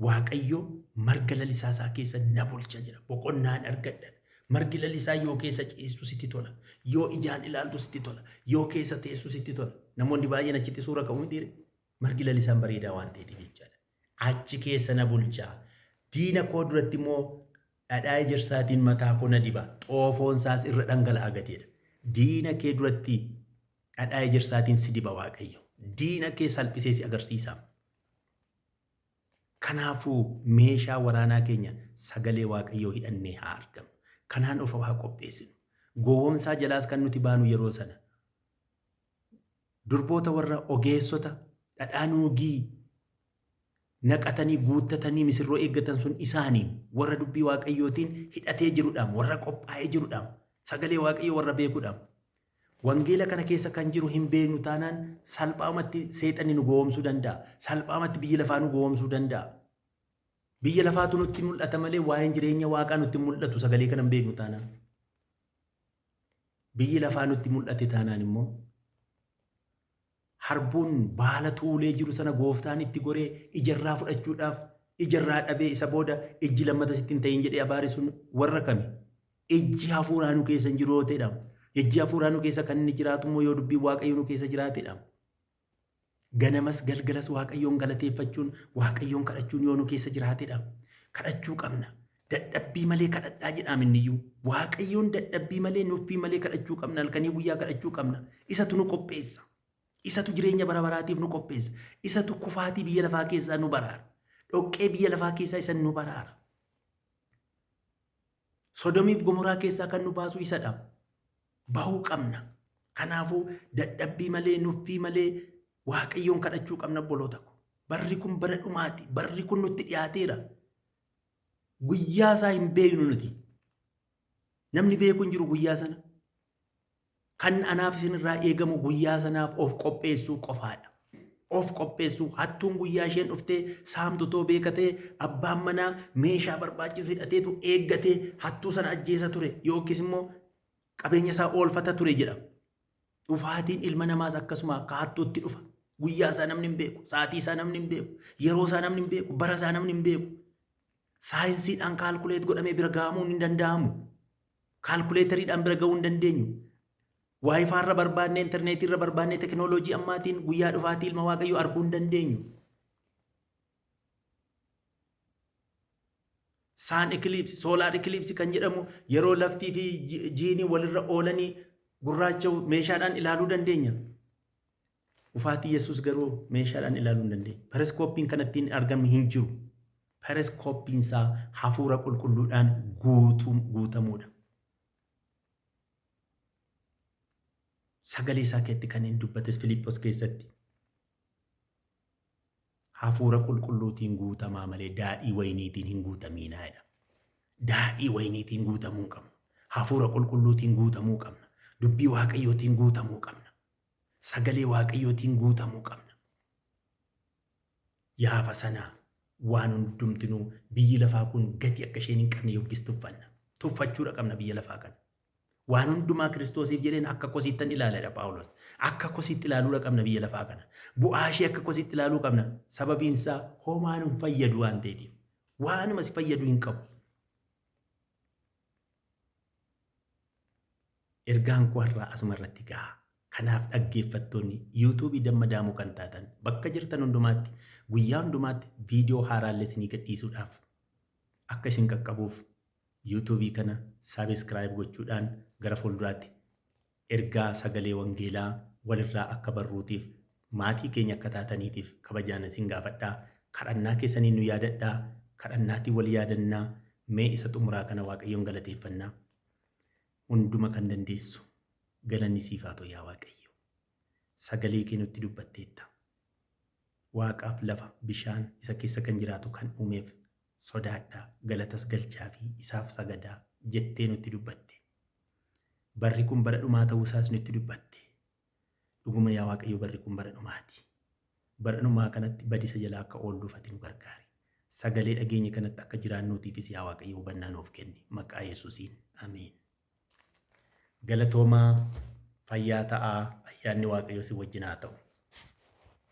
Waaqayyo marga lalisaa isaa keessa na bulcha jira. Boqonnaan argadha. Margi lalisaa yoo keessa ciistu sitti tola. Yoo ijaan ilaaltu sitti tola. Yoo keessa teessu sitti tola. Namoonni baay'een achitti suura ka'uu miti. Margi lalisaan bareedaa waan ta'eef jechaadha. Achi keessa na bulchaa. Diina koo duratti immoo dhadhaa ejersaatiin mataa koo na diba. Xoofoon isaas irra dhangala'aa gateedha. Diina kee duratti dhadhaa ejersaatiin si diba Waaqayyo. Diina kee salphisee si agarsiisa. Kanaafuu meeshaa waraanaa keenya sagalee Waaqayyoo hidhannee haa argamu. Kanaan of haa qopheessinu. Gowwoomsaa jalaas kan nuti baanu yeroo sana. Durboota warra ogeessota dhadhaa nuugii naqatanii guuttatanii misirroo eeggatan sun isaaniin warra dubbii Waaqayyootiin hidhatee jiruudhaan warra qophaa'ee jiruudhaan sagalee Waaqayyoo warra beekuudhaan. Wangeela kana keessa kan jiru hin beeknu taanaan salphaamatti seexanni nu gowwoomsuu danda'a. Salphaamatti biyya lafaa nu gowwoomsuu danda'a. Biyya lafaatu nutti mul'ata malee waa'een jireenya Waaqaa nutti mul'atu sagalee kana hin beeknu taanaan. Biyyi lafaa nutti mul'ate taanaan immoo harbuun baala tuulee jiru sana gooftaan itti goree ijarraa fudhachuudhaaf ijarraa dhabee isa booda ijji lammata sitti hin ta'in jedhee abaare sun warra kami? Ijji hafuuraa nu keessa hin jiru yoo ta'edha. Ijji hafuuraa nu keessa kan inni jiraatu immoo yoo dubbii Waaqayyoo nu keessa jiraatedha. Ganamas galgalas Waaqayyoon galateeffachuun Waaqayyoon kadhachuun yoo nu keessa jiraatedha. Kadhachuu qabna. Dadhabbii malee kadhadhaa jedhama inniyyuu. Waaqayyoon dadhabbii malee nuffii malee kadhachuu qabna. Halkanii guyyaa kadhachuu qabna. Isatu nu qopheessa. Isatu jireenya bara baraatiif nu qopheessa. Isatu kufaatii biyya lafaa keessaa nu baraara. Dhoqqee biyya lafaa keessaa isa nu baraara. Sodomiif Gomoraa keessaa kan nu baasu isadha. Bahuu qabna. Kanaafuu dadhabbii malee nuffii malee Waaqayyoon kadhachuu qabna obboloota ko. Barri kun bara dhumaati. Barri kun nutti dhiyaateera. Guyyaa isaa hin beeknu nuti. Namni beeku hin jiru guyyaa sana. Kan anaaf isinirraa eegamu guyyaa sanaaf of qopheessuu qofaadha. Of qopheessuu hattuun guyyaa isheen dhuftee saamtotoo beekatee abbaan manaa meeshaa barbaachisu hidhateetu eeggatee hattuu sana ajjeesa ture yookiis immoo qabeenya isaa oolfata ture jedhama. Dhufaatiin ilma namaas akkasuma akka hattuutti dhufa. Guyyaa isaa namni hin beeku, sa'aatii isaa namni hin beeku, yeroo isaa namni hin beeku, bara isaa namni hin beeku. Saayinsiidhaan kaalkuleet godhamee bira gahamuu hin danda'amu. Kaalkuleetariidhaan bira gahuu hin dandeenyu. Waayifaa irra barbaannee, intarneetii irra barbaannee, teknooloojii ammaatiin guyyaa dhufaatii ilma Waaqayyoo arguu hin dandeenyu. Saan ikiliipsi, soolaar ikiliipsi kan jedhamu yeroo laftii fi jiinii walirra oolanii gurraacha meeshaadhaan ilaaluu dandeenya. Dhufaatii Yesuus garuu meeshaadhaan ilaaluu hin dandeenya. Periskooppiin kanattiin argamu hin jiru. Periskooppiin isaa hafuura qulqulluudhaan guutamuudha. Sagalee isaa keessatti kan hin dubbates Filiippos keessatti. Hafuura qulqulluutiin guutamaa malee daadhii wayiniitiin hin guutamiinaa jedha. Daadhii wayiniitiin guutamuu qabna. Hafuura qulqulluutiin guutamuu qabna. Dubbii Waaqayyootiin guutamuu qabna. Sagalee Waaqayyootiin guutamuu qabna. Yaafa sanaa waan hundumtinuu biyyi lafaa kun gatii akka isheen hin qabne yookiis tuffanna. Tuffachuudha qabna biyya lafaa kana. Waan hundumaa Kiristoosiif jedheen akka kosiittan ilaaladha Phaawulos. Akka kosiitti ilaaluudha qabna biyya lafaa kana. Bu'aa ishee akka kosiitti ilaaluu qabna. Sababiin isaa homaan hin fayyadu waan ta'eef. Waanuma si fayyadu hin qabu. Ergaan koo har'aa asuma irratti gahaa. Kanaaf dhaggeeffattoonni yuutuubii Dammadaamuu kan taatan bakka jirtan hundumaatti guyyaa hundumaatti viidiyoo haaraallee isinii gadhiisuudhaaf akka isin qaqqabuuf yuutuubii kana saabskraayib gochuudhaan gara fuulduraatti ergaa sagalee wangeelaa walirraa akka barruutiif maatii keenya akka taataniitiif kabajaan isin gaafadhaa. Kadhannaa keessanii nu yaadadhaa. Kadhannaatii wal yaadannaa. Mee isa xumuraa kana Waaqayyoon galateeffannaa. Hunduma kan dandeessu galanni siif haa ta'u yaa Waaqayyo. Sagalee kee nutti dubbatteetta. Waaqaaf lafa bishaan isa keessa kan jiraatu kan uumeef sodaadhaa galatas galchaa fi isaaf sagadaa jettee nutti dubbatte. Barri kun bara dhumaa ta'uu isaas nutti dubbatte. Dhuguma yaa Waaqayyo barri kun bara dhumaati. Bara dhumaa kanatti badisa jalaa akka oolluuf ati nu gargaari. sagalee dhageenya kanatti akka jiraannuutiifis yaa Waaqayyo hubannaa nuuf kenni. Maqaa Yesuusiin. Ameen. Galatoomaa fayyaa ta'aa. Ayyaanni Waaqayyoo si wajjin haa ta'u.